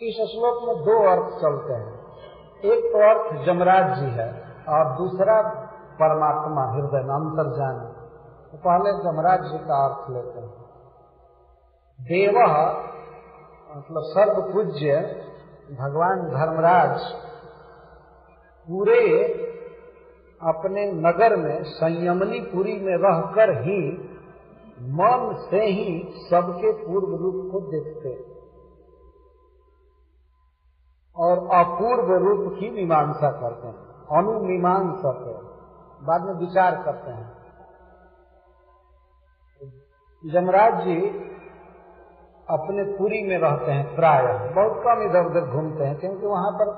इस श्लोक में दो अर्थ चलते हैं, एक तो अर्थ जमराज जी है और दूसरा परमात्मा हृदय में अंतर्जामी। तो पहले जमराज जी का अर्थ लेते हैं। देव मतलब सर्व पूज्य भगवान धर्मराज पूरे अपने नगर में संयमनीपुरी में रहकर ही मन से ही सबके पूर्व रूप को देखते और अपूर्व रूप की मीमांसा करते हैं, अनुमीमांसक बाद में विचार करते हैं। जमराज जी अपने पुरी में रहते हैं, प्राय बहुत कम इधर उधर घूमते हैं, क्योंकि वहां पर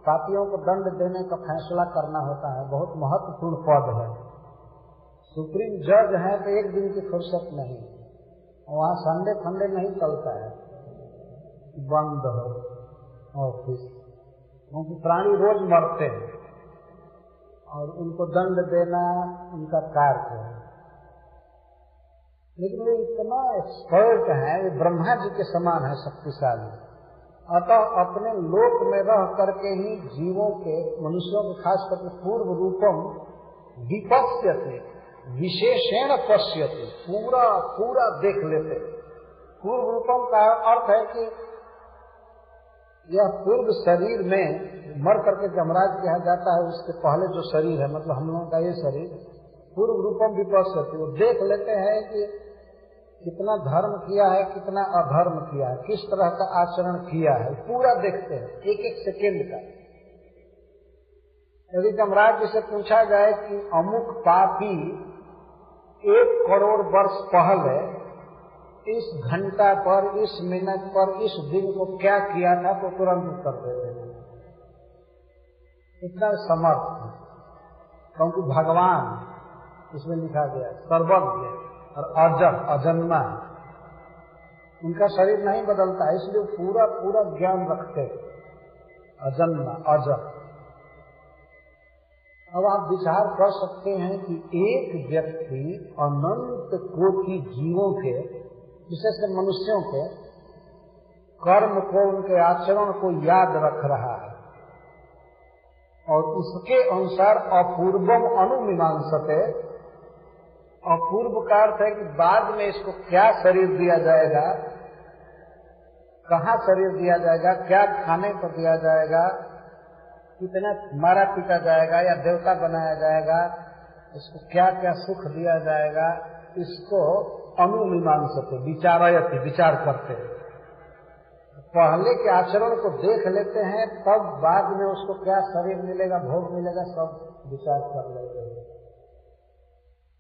पापियों को दंड देने का फैसला करना होता है, बहुत महत्वपूर्ण पद है, सुप्रीम जज है, तो एक दिन की फुर्सत नहीं, वहां संडे फंडे नहीं चलता है, बंद हो ऑफिस, क्योंकि प्राणी रोज मरते हैं और उनको दंड देना उनका कार्य है। लेकिन वे इतना एक्सपर्ट है, वे ब्रह्मा जी के समान है, शक्तिशाली। अतः अपने लोक में रह करके ही जीवों के, मनुष्यों के खास करके पूर्व रूपम विपश्यते विशेषण पश्यते, पूरा पूरा देख लेते। पूर्व रूपम का अर्थ है कि यह पूर्व शरीर में मर करके जमराज के यहाँ जाता है, उसके पहले जो शरीर है, मतलब हम लोगों का ये शरीर, पूर्व रूपम विपश्यते, वो देख लेते हैं कि कितना धर्म किया है, कितना अधर्म किया है, किस तरह का आचरण किया है, पूरा देखते हैं एक एक सेकेंड का। यदि जमराज जी से पूछा जाए कि अमुक पापी 1 करोड़ वर्ष पहले इस घंटा पर, इस मिनट पर, इस दिन को क्या किया था, तो तुरंत उत्तर देते हैं, इतना समर्थ है। क्योंकि भगवान इसमें लिखा गया सर्वज्ञ और अजर, अजन्मा, उनका शरीर नहीं बदलता, इसलिए पूरा पूरा ज्ञान रखते, अजन्मा अजर। अब आप विचार कर सकते हैं कि एक व्यक्ति अनंत कोटि जीवों के, विशेषकर मनुष्यों के कर्म को, उनके आचरण को याद रख रहा है और उसके अनुसार अपूर्वम अनुमीमांसते, अपूर्व का अर्थ है कि बाद में इसको क्या शरीर दिया जाएगा, कहाँ शरीर दिया जाएगा, क्या खाने को दिया जाएगा, कितना मारा पीटा जाएगा या देवता बनाया जाएगा, इसको क्या क्या सुख दिया जाएगा, इसको अनुमीमांसते विचारयति, विचार करते हैं। पहले के आचरण को देख लेते हैं, तब बाद में उसको क्या शरीर मिलेगा, भोग मिलेगा, सब विचार कर लेते हैं।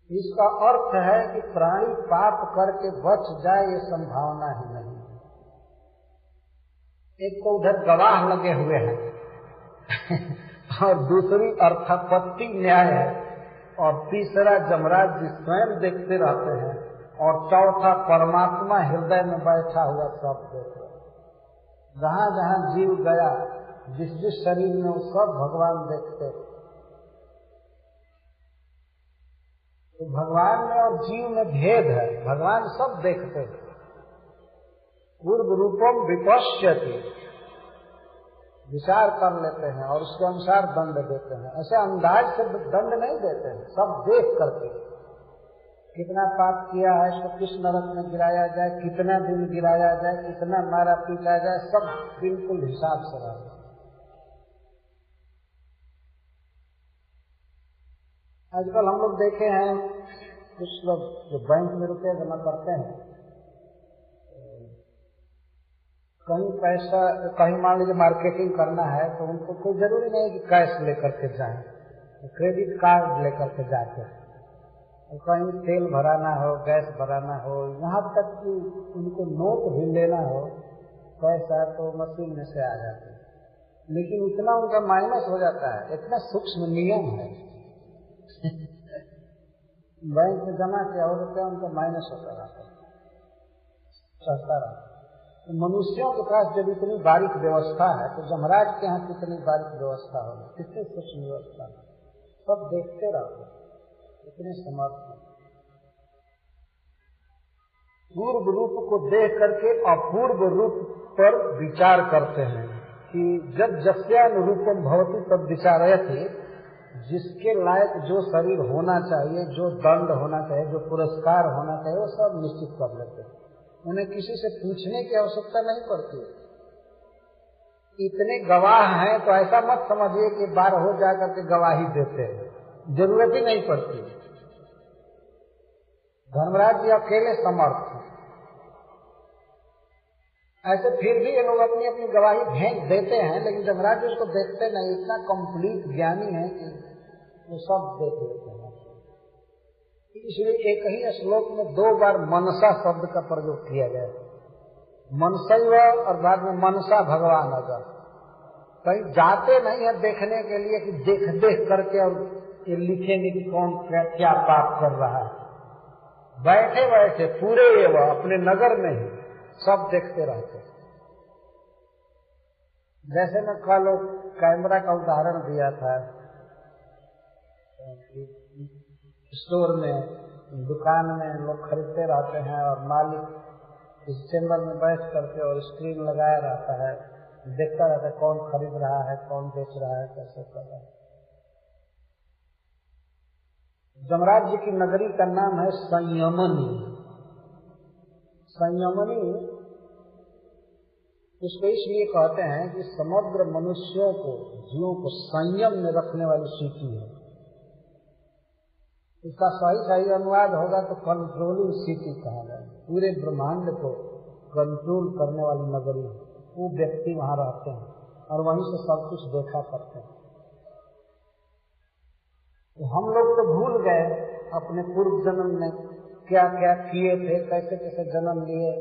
इसका अर्थ है कि प्राणी पाप करके बच जाए, ये संभावना ही नहीं। एक तो उधर गवाह लगे हुए हैं और दूसरी अर्थापत्ति न्याय है, और तीसरा जमराज जी स्वयं देखते रहते हैं, और चौथा परमात्मा हृदय में बैठा हुआ सब देख रहे हैं। जहां जहां जीव गया, जिस जिस शरीर में, वो सब भगवान देखते। तो भगवान में और जीव में भेद है, भगवान सब देखते हैं। पूर्व रूपम विपश्यति, विचार कर लेते हैं और उसके अनुसार दंड देते हैं। ऐसे अंदाज से दंड नहीं देते हैं, सब देख करके कितना पाप किया है, इसको किस नरक में गिराया जाए, कितना दिन गिराया जाए, कितना मारा पीटा जाए, सब बिल्कुल हिसाब से रहते। आजकल हम लोग देखे हैं, कुछ लोग जो बैंक में रुपये जमा करते हैं, कहीं पैसा, कहीं मान लीजिए मार्केटिंग करना है, तो उनको कोई जरूरी नहीं कि कैश लेकर के जाएं, क्रेडिट कार्ड लेकर के जाते हैं। कहीं तेल भराना हो, गैस भराना हो, यहाँ तक कि उनको नोट भी लेना हो पैसा, तो मशीन में से आ जाते हैं। लेकिन इतना उनका माइनस हो जाता है, इतना सूक्ष्म नियम है बैंक में जमा किया हो रुपया उनका माइनस होता रहता है, चढ़ता रहता है। तो मनुष्यों के पास जब इतनी बारीक व्यवस्था है तो जमराज के यहाँ कितनी बारीक व्यवस्था होगी, कितनी सूक्ष्म व्यवस्था, सब देखते रहते, इतने समर्थ हैं। पूर्व रूप को देख करके अपूर्व रूप पर विचार करते हैं कि जब जस्यानुरूपम भवति तब विचारय थे, जिसके लायक जो शरीर होना चाहिए, जो दंड होना चाहिए, जो पुरस्कार होना चाहिए, वो सब निश्चित कर लेते हैं। उन्हें किसी से पूछने की आवश्यकता नहीं पड़ती। इतने गवाह हैं तो ऐसा मत समझिए कि बार हो जाकर के गवाही देते हैं, जरूरत ही नहीं पड़ती। धर्मराज जी अकेले समर्थ हैं। ऐसे फिर भी ये लोग अपनी अपनी गवाही भेज देते हैं, लेकिन धर्मराज जी उसको देखते नहीं, इतना कंप्लीट ज्ञानी है कि वो सब देख लेते हैं। इसलिए एक ही श्लोक में 2 बार मनसा शब्द का प्रयोग किया गया, मनसैव और बाद में मनसा भगवान अगर। कहीं जाते नहीं है देखने के लिए कि देख देख करके और ये लिखेंगे कि कौन क्या पाप कर रहा है। बैठे बैठे पूरे एवं अपने नगर में ही सब देखते रहते। जैसे मैं कल कैमरा का उदाहरण दिया था, स्टोर में, दुकान में लोग खरीदते रहते हैं और मालिक इस चेम्बर में बैठ करके और स्क्रीन लगाया रहता है, देखता रहता है कौन खरीद रहा है, कौन बेच रहा है, कैसे कर रहा है। जमराज जी की नगरी का नाम है संयमनी। संयमनी उसको इसलिए कहते हैं कि समग्र मनुष्यों को, जीवों को संयम में रखने वाली सिटी है। इसका सही अनुवाद होगा तो कंट्रोलिंग सिटी कहा जाए। पूरे ब्रह्मांड को कंट्रोल करने वाली नगरी है। वो व्यक्ति वहां रहते हैं और वहीं से सब कुछ देखा करते हैं। तो हम लोग तो भूल गए अपने पूर्व जन्म में क्या क्या किए थे, कैसे कैसे जन्म लिए,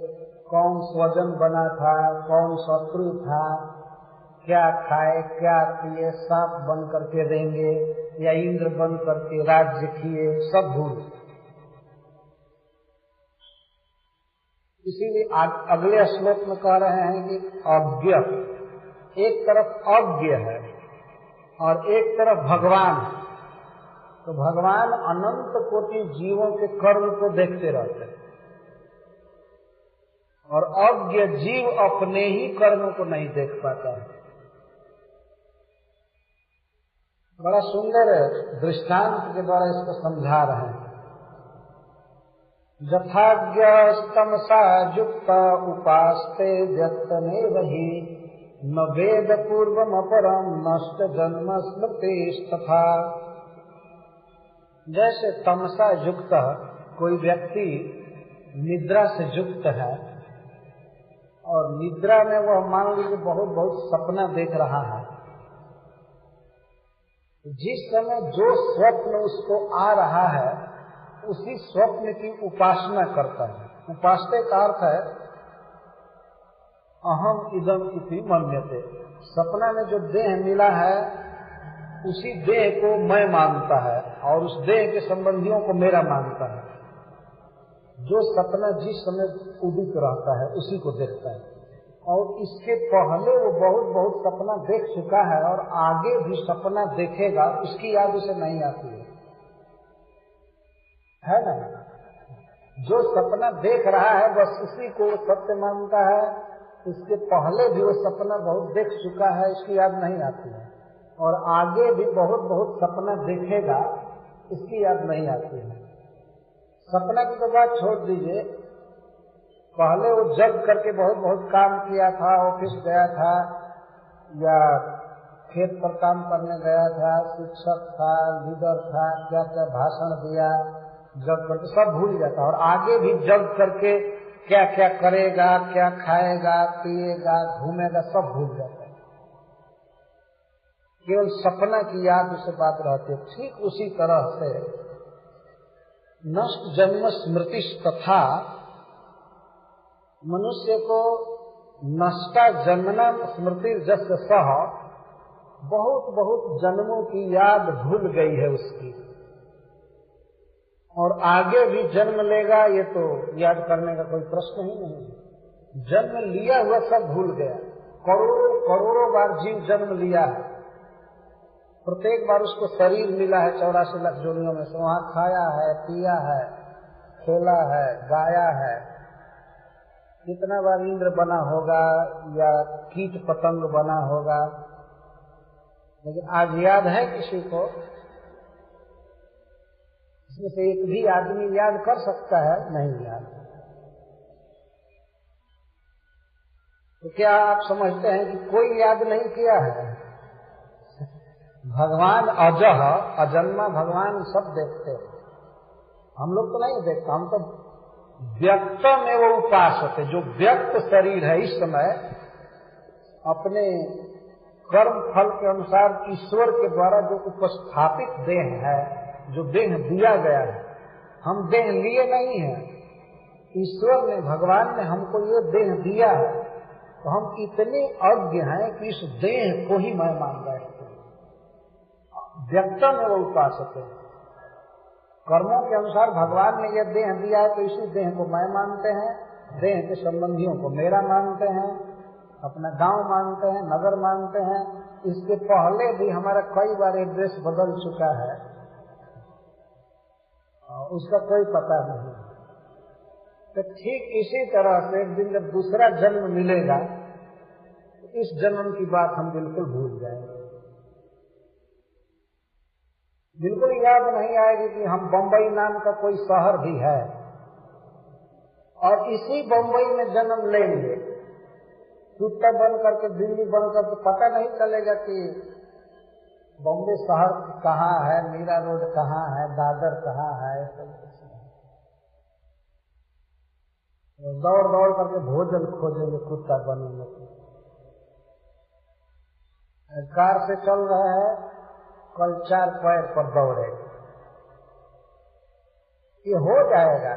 कौन स्वजन बना था, कौन शत्रु था, क्या खाए क्या पिए, सांप बन करके रहेंगे या इंद्र बन करके राज्य किए, सब भूल। इसीलिए अगले श्लोक में कह रहे हैं कि अज्ञ, एक तरफ अज्ञ है और एक तरफ भगवान। तो भगवान अनंत कोटि जीवों के कर्म को देखते रहते हैं और अज्ञ जीव अपने ही कर्मों को नहीं देख पाता है। बड़ा सुंदर दृष्टांत के द्वारा इसको समझा रहे हैं। यथाज्ञस्तमसा युक्त उपास्ते व्यक्तमेव हि न वेद पूर्वम अपरम नष्ट जन्म स्मृतिस्तथा। जैसे तमसा युक्त कोई व्यक्ति निद्रा से युक्त है और निद्रा में वह मान लीजिए बहुत बहुत सपना देख रहा है, जिस समय जो स्वप्न उसको आ रहा है उसी स्वप्न की उपासना करता है। उपासना का अर्थ है अहम इदम इति मन्यते। सपना में जो देह मिला है उसी देह को मैं मानता है और उस देह के संबंधियों को मेरा मानता है। जो सपना जिस समय उदित रहता है उसी को देखता है और इसके पहले वो बहुत बहुत सपना देख चुका है और आगे भी सपना देखेगा, उसकी याद उसे नहीं आती है ना। जो सपना देख रहा है बस उसी को सत्य मानता है, इसके पहले भी वो सपना बहुत देख चुका है, इसकी याद नहीं आती है और आगे भी बहुत बहुत सपना देखेगा, इसकी याद नहीं आती है। सपना की तो बात छोड़ दीजिए, पहले वो जग करके बहुत बहुत काम किया था, ऑफिस गया था या खेत पर काम करने गया था, शिक्षक था, लीडर था, क्या क्या भाषण दिया, जग करके सब भूल जाता और आगे भी जग करके क्या क्या करेगा, क्या खाएगा, पिएगा, घूमेगा, सब भूल जाता है। केवल सपना की याद उसे बात रहती है। ठीक उसी तरह से नष्ट जन्म स्मृति तथा मनुष्य को नष्टा जन्मना स्मृति जस सह बहुत बहुत जन्मों की याद भूल गई है उसकी और आगे भी जन्म लेगा, ये तो याद करने का कोई प्रश्न ही नहीं। जन्म लिया हुआ सब भूल गया। करोड़ों करोड़ों बार जीव जन्म लिया है, प्रत्येक बार उसको शरीर मिला है 84 लाख जोनियों में से। वहां खाया है, पिया है, खेला है, गाया है। कितना बार इंद्र बना होगा या कीट पतंग बना होगा, लेकिन आज याद है किसी को? इसमें से एक भी आदमी याद कर सकता है? नहीं याद। तो क्या आप समझते हैं कि कोई याद नहीं किया है? भगवान अजह, अजन्मा भगवान सब देखते हैं। हम लोग तो नहीं देखते, हम तो व्यक्त में वो उपासते, जो व्यक्त शरीर है इस समय अपने कर्म फल के अनुसार ईश्वर के द्वारा जो उपस्थापित देह है, जो देह दिया गया है, हम देह लिए नहीं है, ईश्वर ने, भगवान ने हमको ये देह दिया है, तो हम इतने अज्ञ हैं कि इस देह को ही मैं मान बैठते हैं। व्यक्त में वो उपासते, कर्मों के अनुसार भगवान ने यह देह दिया है तो इसी देह को मैं मानते हैं, देह के संबंधियों को मेरा मानते हैं, अपना गांव मानते हैं, नगर मानते हैं। इसके पहले भी हमारा कई बार एड्रेस बदल चुका है, उसका कोई पता नहीं। तो ठीक इसी तरह से एक दिन जब दूसरा जन्म मिलेगा, इस जन्म की बात हम बिल्कुल भूल जाएंगे। बिल्कुल याद नहीं आएगी कि हम बंबई नाम का कोई शहर भी है और इसी बंबई में जन्म लेंगे। कुत्ता बन करके, दिल्ली बन करके पता नहीं चलेगा कि बॉम्बे शहर कहाँ है, मीरा रोड कहाँ है, दादर कहाँ है। दौड़ दौड़ करके भोजन खोजेंगे कुत्ता बनेंगे। कार से चल रहे हैं, कल 4 पैर पर दौड़े, ये हो जाएगा।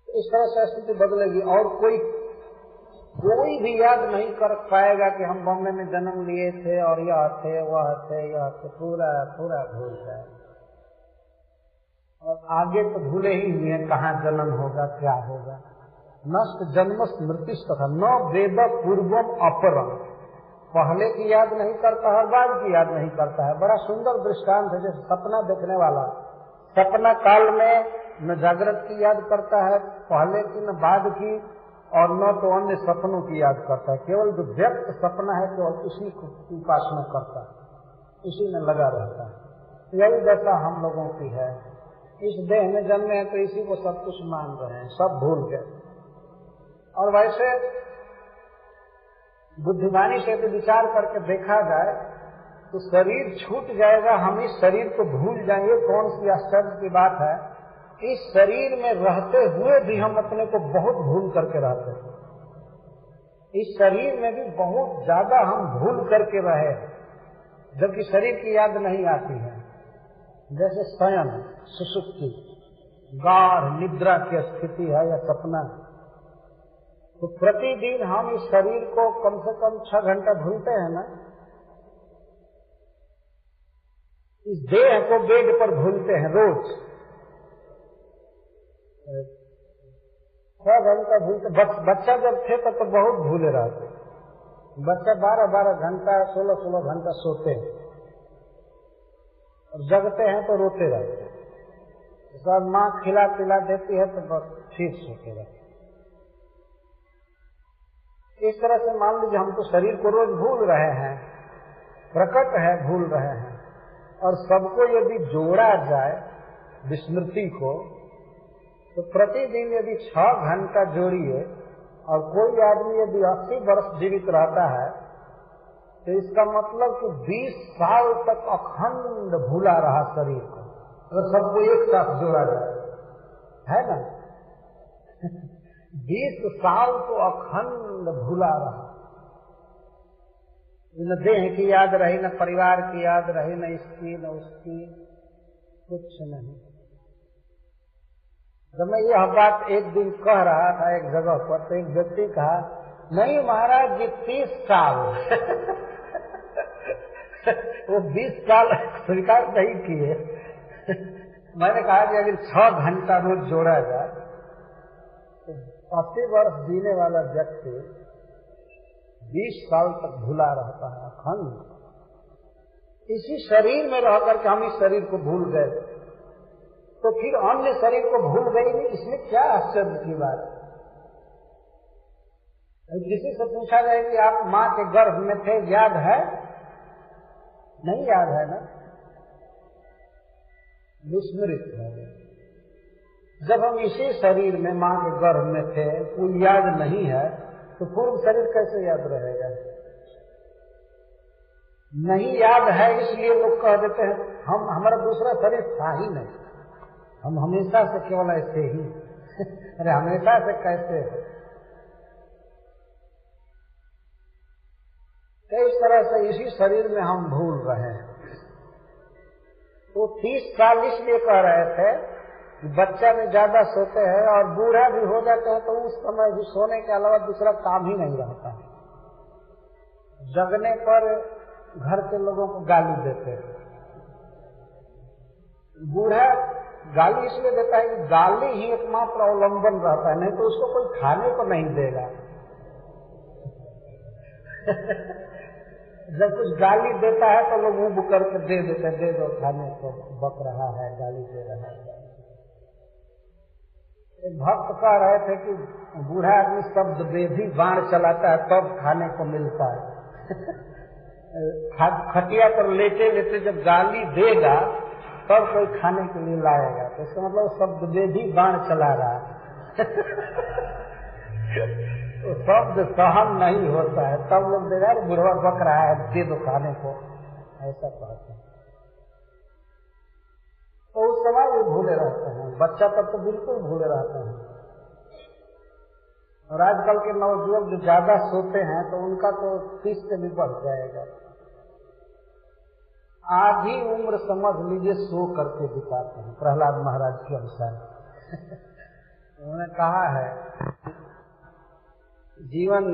इस तरह से स्थिति बदलेगी और कोई भी याद नहीं कर पाएगा कि हम बॉम्बे में जन्म लिए थे और यह थे, वह थे, यह थे, पूरा पूरा भूल जाए। और आगे तो भूले ही हुए कहाँ जन्म होगा, क्या होगा। नष्ट जन्म स्मृति तथा न वेद पूर्वम अपरम, पहले की याद नहीं करता है, बाद की याद नहीं करता है। बड़ा सुंदर दृष्टांत है, जैसे सपना देखने वाला सपना काल में न जागृत की याद करता है पहले की, न बाद की, और न तो अन्य सपनों की याद करता है। केवल जो व्यक्त सपना है केवल उसी को उपासना करता है, उसी में लगा रहता है। यही दशा हम लोगों की है। इस देह में जन्मे हैं तो इसी को सब कुछ मान रहे हैं, सब भूल गए। और वैसे बुद्धिमानी से भी विचार करके देखा जाए तो शरीर छूट जाएगा, हम इस शरीर को भूल जाएंगे। कौन सी आश्चर्य की बात है, इस शरीर में रहते हुए भी हम अपने को बहुत भूल करके रहते हैं। इस शरीर में भी बहुत ज्यादा हम भूल करके रहे, जबकि शरीर की याद नहीं आती है। जैसे शयन, सुषुप्ति, गाढ़ निद्रा की स्थिति है या सपना, तो प्रतिदिन हम इस शरीर को कम से कम 6 घंटा भूलते हैं ना। इस देह को बेड पर भूलते हैं रोज 6 घंटा भूलते। बच्चा जब थे तब तो बहुत भूले रहते। बच्चा 12-12 घंटा, 16-16 घंटा सोते हैं और जगते हैं तो रोते रहते हैं। सब माँ खिला पिला देती है तो बस ठीक सोते रहते। इस तरह से मान लीजिए हम तो शरीर को रोज भूल रहे हैं, प्रकट है भूल रहे हैं। और सबको यदि जोड़ा जाए विस्मृति को, तो प्रतिदिन यदि 6 घंटा जोड़िए और कोई आदमी यदि 80 वर्ष जीवित रहता है तो इसका मतलब कि 20 साल तक अखंड भूला रहा शरीर को, अगर सबको एक साथ जोड़ा जाए, है ना। 20 साल तो अखंड भूला रहा, न देह की याद रही, न परिवार की याद रही, न इसकी न उसकी, कुछ नहीं। जब मैं यह बात एक दिन कह रहा था एक जगह पर, तो एक व्यक्ति कहा, नहीं महाराज जी 30 साल वो 20 साल स्वीकार नहीं किए। मैंने कहा कि अगर 6 घंटा रोज जोड़ा जाए तो 80 वर्ष जीने वाला व्यक्ति 20 साल तक भूला रहता है अखंड। इसी शरीर में रह करके हम इस शरीर को भूल गए, तो फिर अन्य शरीर को भूल गई नहीं, इसमें क्या आश्चर्य की बात है। किसी से पूछा जाए कि आप माँ के गर्भ में थे, याद है? नहीं याद है ना, विस्मृत है। जब हम इसी शरीर में माँ के गर्भ में थे, कोई याद नहीं है, तो पूर्व शरीर कैसे याद रहेगा? नहीं याद है, इसलिए लोग कह देते हैं हमारा दूसरा शरीर था ही नहीं, हम हमेशा से केवल ऐसे ही। अरे हमेशा से कैसे है? तो इस तरह से इसी शरीर में हम भूल रहे हैं। तो 30 साल इसलिए कह रहे थे कि बच्चा में ज्यादा सोते हैं और बूढ़ा भी हो जाते हैं, तो उस समय भी सोने के अलावा दूसरा काम ही नहीं रहता है। जगने पर घर के लोगों को गाली देते हैं। बूढ़ा गाली इसलिए देता है कि गाली ही एकमात्र अवलंबन रहता है, नहीं तो उसको कोई खाने को नहीं देगा। जब कुछ गाली देता है तो लोग मुंह बुकर के दे देते हैं, दे दो खाने को, बक रहा है, गाली दे रहा है। एक भक्त कह रहे थे कि बूढ़ा आदमी शब्द बेधी बाण चलाता है तब खाने को मिलता है। खटिया पर लेटे लेटे जब गाली देगा तब कोई खाने के लिए लाएगा, तो इसका मतलब शब्द बेधी बाण चला रहा है। तो शब्द सहन नहीं होता है, तब लोग देगा बुढ़वा बक रहा है, दे दो खाने को, ऐसा कहते हैं। तो उस समय वो भूले रहते हैं, बच्चा तब तो बिल्कुल भूले रहते हैं। और आजकल के नौजवान जो ज्यादा सोते हैं तो उनका तो 30 से भी बढ़ जाएगा। आधी उम्र समझ लीजिए सो करके बिताते हैं, प्रहलाद महाराज के अनुसार। उन्होंने कहा है जीवन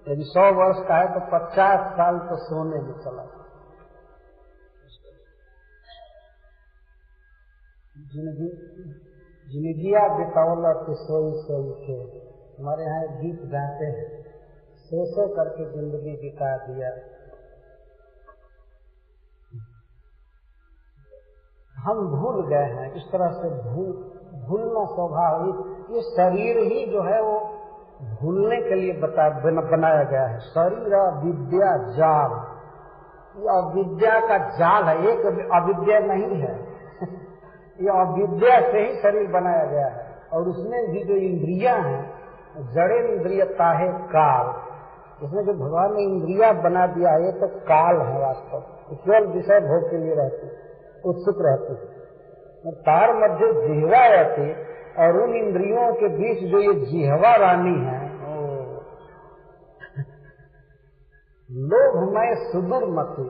यदि 100 वर्ष का है तो 50 साल तो सोने में चला। जिंदगिया बितावला तो सोई सोई के, हमारे यहाँ एक गीत गाते हैं, सो सो करके जिंदगी बिता दिया। हम भूल गए हैं, इस तरह से भूलना स्वाभाविक। ये शरीर ही जो है वो भूलने के लिए बनाया गया है। शरीर अविद्या जाल, ये अविद्या का जाल है, एक अविद्या नहीं है। ये अविद्या से ही शरीर बनाया गया है। और उसमें भी जो इंद्रियां हैं, जड़े इंद्रियता है काल, इसमें जो भगवान ने इंद्रिया बना दिया है ये तो काल है वास्तव, केवल विषय भोग के लिए रहती, उत्सुक रहती है। तार मध्य जिह्वा रहती, और उन इंद्रियों के बीच जो ये जिह्वा रानी है, लोभमय सुदूरमती,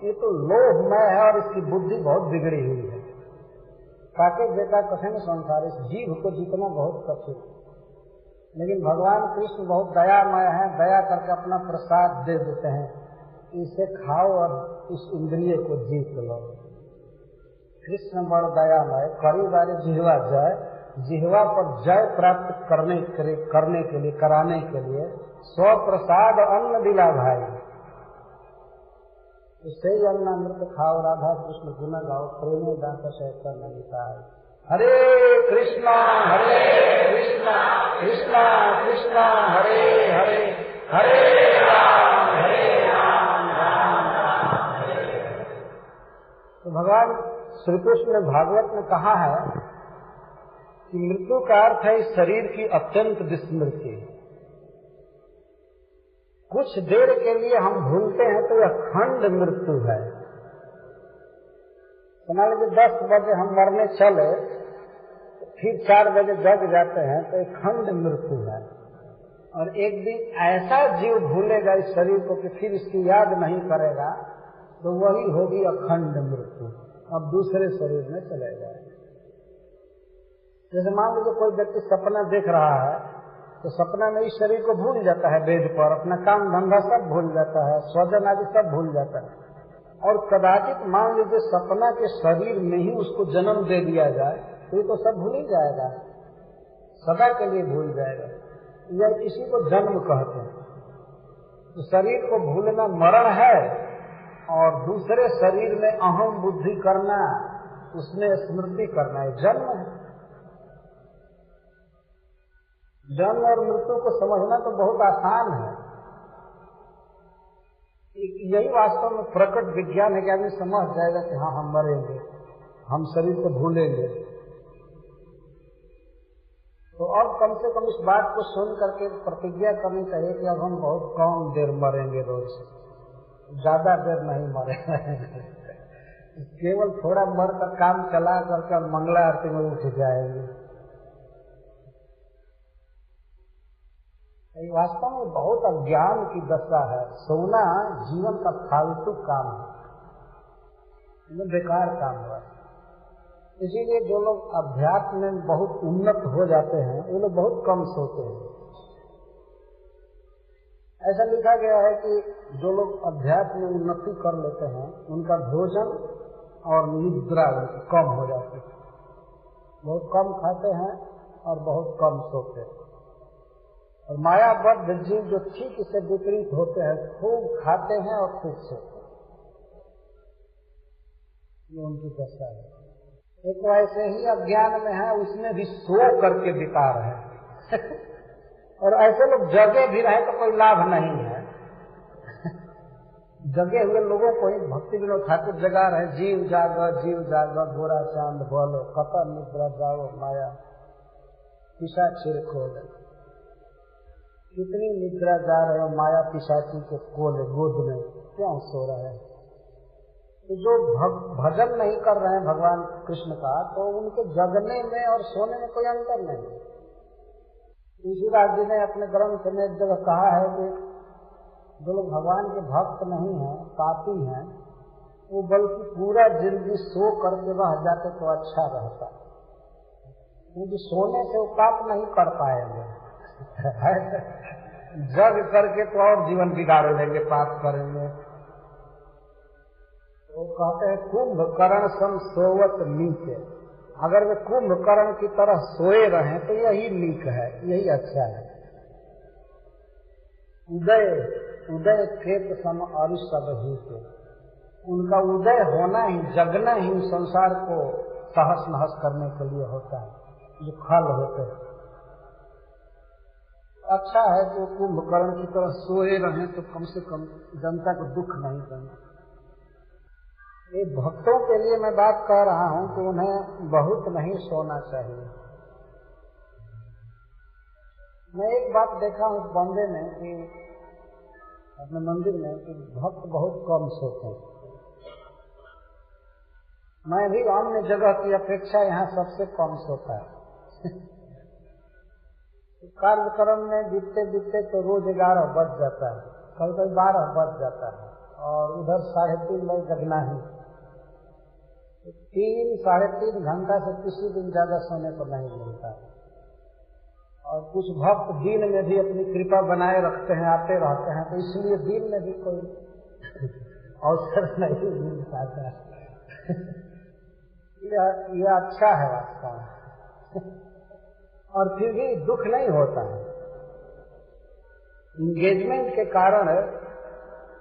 ये तो लोभमय है और इसकी बुद्धि बहुत बिगड़ी हुई है। काके देखा कठिन संसार, इस जीव को जीतना बहुत कठिन। लेकिन भगवान कृष्ण बहुत दयामय है, दया करके अपना प्रसाद दे देते हैं, इसे खाओ और इस इंद्रिय को जीत लो। कृष्ण बड़ दयामय, करी बारी जिह्वा जय, जिह्वा पर जय प्राप्त करने के लिए कराने के लिए स्व प्रसाद अन्न दिला भाई। उससे ही अन्न अमृत खाओ, राधा कृष्ण गुण गाओ, प्रेम दास सहसा नमिता। हरे कृष्णा कृष्णा कृष्णा हरे हरे, हरे राम राम राम हरे। तो भगवान श्री कृष्ण ने भागवत में कहा है कि मृत्यु का अर्थ है इस शरीर की अत्यंत विस्मृति। कुछ देर के लिए हम भूलते हैं तो यह खंड मृत्यु है। मान लीजिए 10 बजे हम मरने चले, फिर 4 बजे जग जाते हैं तो एक खंड मृत्यु है। और एक दिन ऐसा जीव भूलेगा इस शरीर को कि फिर इसकी याद नहीं करेगा, तो वही होगी अखंड मृत्यु, अब दूसरे शरीर में चले जाए। जैसे मान लीजिए कोई व्यक्ति सपना देख रहा है, तो सपना में इस शरीर को भूल जाता है, बेड पर अपना काम धंधा सब भूल जाता है, स्वजन आदि सब भूल जाता है। और कदाचित मान लीजिए सपना के शरीर में ही उसको जन्म दे दिया जाए तो ये तो सब भूल ही जाएगा, सदा के लिए भूल जाएगा। यह इसी को जन्म कहते हैं। तो शरीर को भूलना मरण है और दूसरे शरीर में अहम बुद्धि करना, उसमें स्मृति करना है जन्म है। जन्म और मृत्यु को समझना तो बहुत आसान है। यही वास्तव में प्रकट विज्ञान है कि आदमी समझ जाएगा कि हाँ हम मरेंगे, हम शरीर को भूलेंगे। तो अब कम से कम इस बात को सुन करके प्रतिज्ञा करनी चाहिए कि अब हम बहुत कम देर मरेंगे, रोज ज्यादा देर नहीं मरेंगे। केवल थोड़ा मर कर काम चला करके मंगला आरती में उठ जाएंगे। वास्तव में बहुत अज्ञान की दशा है। सोना जीवन का फालतू काम है, बेकार काम है। इसीलिए जो लोग अध्यात्म में बहुत उन्नत हो जाते हैं वो लोग बहुत कम सोते हैं। ऐसा लिखा गया है कि जो लोग अध्यात्म में उन्नति कर लेते हैं उनका भोजन और निद्रा कम हो जाती है, बहुत कम खाते हैं और बहुत कम सोते हैं। और मायाबद्ध जीव जो ठीक इससे विपरीत होते हैं, खूब खाते हैं और खूब सोते हैं, ये उनकी दशा है। एक तो ऐसे ही अज्ञान में है, उसमें भी सो करके बिता रहे हैं। और ऐसे लोग जगे भी रहे तो कोई लाभ नहीं है। जगे हुए लोगों को ही भक्ति विनोद ठाकुर जगा रहे, जीव जागो गोरा चांद बोलो, कतर निद्रा जाओ माया पिशाचिर खोले। कितनी निद्रा जा रहे हो माया पिशाची के कोले गोद में, क्यों सो रहे हैं? तो जो भजन नहीं कर रहे हैं भगवान कृष्ण का, तो उनके जगने में और सोने में कोई अंतर नहीं। तुलसीदास जी ने अपने ग्रंथ में एक जगह कहा है कि जो लोग भगवान के भक्त नहीं हैं, पापी हैं, वो बल्कि पूरा जिंदगी सो करके रह जाते तो अच्छा रहता, क्योंकि सोने से वो पाप नहीं कर पाएंगे। जग करके तो और जीवन बिगाड़ लेंगे, पाप करेंगे। वो कहते हैं कुंभकर्ण सम सोवत नीक है। अगर वे कुंभकर्ण की तरह सोए रहें तो यही नीक है, यही अच्छा है। उदय खेत सम अरिषभ ही के, उनका उदय होना ही, जगना ही संसार को सहस नहस करने के लिए होता है, जो खल होते हैं। अच्छा है कि कुंभकर्ण की तरह सोए रहें तो कम से कम जनता को दुख नहीं देंगे। ये भक्तों के लिए मैं बात कह रहा हूं कि उन्हें बहुत नहीं सोना चाहिए। मैं एक बात देखा हूं बॉम्बे में कि अपने मंदिर में कि भक्त बहुत कम सोते हैं। मैं भी अन्य जगह की अपेक्षा यहाँ सबसे कम सोता है। कार्यक्रम में बीतते बीतते तो रोज 11 बज जाता है, कभी कभी 12 बज जाता है, और उधर 3:30 बजे जगना ही। 3-3.5 घंटा से किसी दिन ज्यादा सोने को नहीं मिलता। और कुछ भक्त दिन में भी अपनी कृपा बनाए रखते हैं, आते रहते हैं, तो इसलिए दिन में भी कोई अवसर नहीं मिल पाता। यह अच्छा है वास्तव में। और फिर भी दुख नहीं होता है। इंगेजमेंट के कारण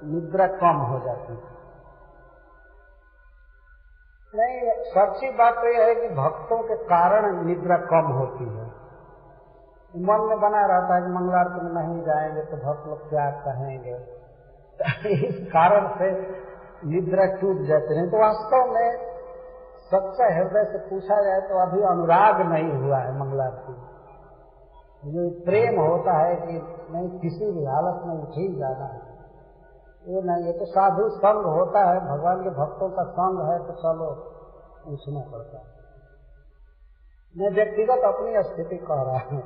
निद्रा कम हो जाती है। नहीं, सच्ची बात तो यह है कि भक्तों के कारण निद्रा कम होती है। मन में बना रहता है कि मंगलारती में नहीं जाएंगे तो भक्त लोग क्या कहेंगे, इस कारण से निद्रा टूट जाते हैं। तो वास्तव में सच्चा हृदय से पूछा जाए तो अभी अनुराग नहीं हुआ है मंगलारती। जो प्रेम होता है कि नहीं किसी भी हालत में उठ ही जाना है, ये नहीं। ये तो साधु संग होता है, भगवान के भक्तों का संग है तो चलो उठना पड़ता है। मैं व्यक्तिगत अपनी स्थिति कह रहा हूँ।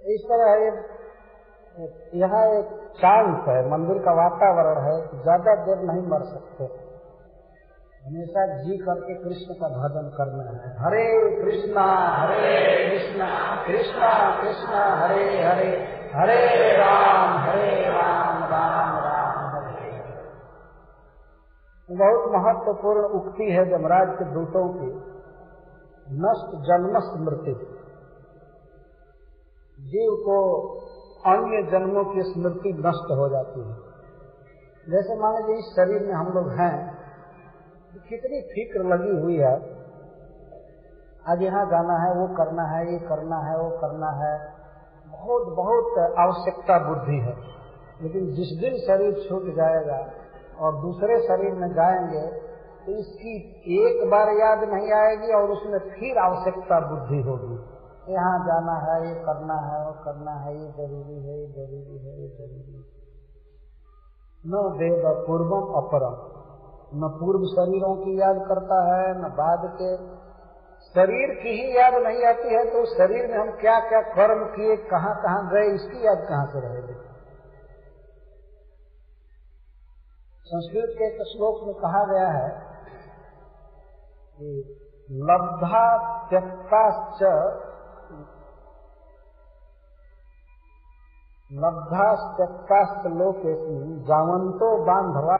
इस तरह यहाँ एक शांत है, मंदिर का वातावरण है, ज्यादा देर नहीं मर सकते। हमेशा जी करके कृष्ण का भजन करना है। हरे कृष्णा कृष्णा कृष्णा हरे हरे, हरे राम राम राम हरे। बहुत महत्वपूर्ण उक्ति है यमराज के दूतों की, नष्ट जन्म स्मृति। जीव को अन्य जन्मों की स्मृति नष्ट हो जाती है। जैसे मान लीजिए इस शरीर में हम लोग हैं, कितनी फिक्र लगी हुई है, आज यहाँ जाना है, वो करना है, ये करना है, वो करना है, बहुत बहुत आवश्यकता बुद्धि है। लेकिन जिस दिन शरीर छूट जाएगा और दूसरे शरीर में जाएंगे तो इसकी एक बार याद नहीं आएगी और उसमें फिर आवश्यकता बुद्धि होगी। यहाँ जाना है, ये करना है, वो करना है, ये जरूरी है, ये जरूरी है, ये जरूरी है। न वेद पूर्वम अपरम, न पूर्व शरीरों की याद करता है, न बाद के। शरीर की ही याद नहीं आती है तो उस शरीर में हम क्या क्या कर्म किए, कहाँ कहाँ गए, इसकी याद कहाँ से रहेगी। संस्कृत के एक श्लोक में कहा गया है कि लब्धा त्यक्ताश्च लोकेस्मिन् जावन्तो बान्धवा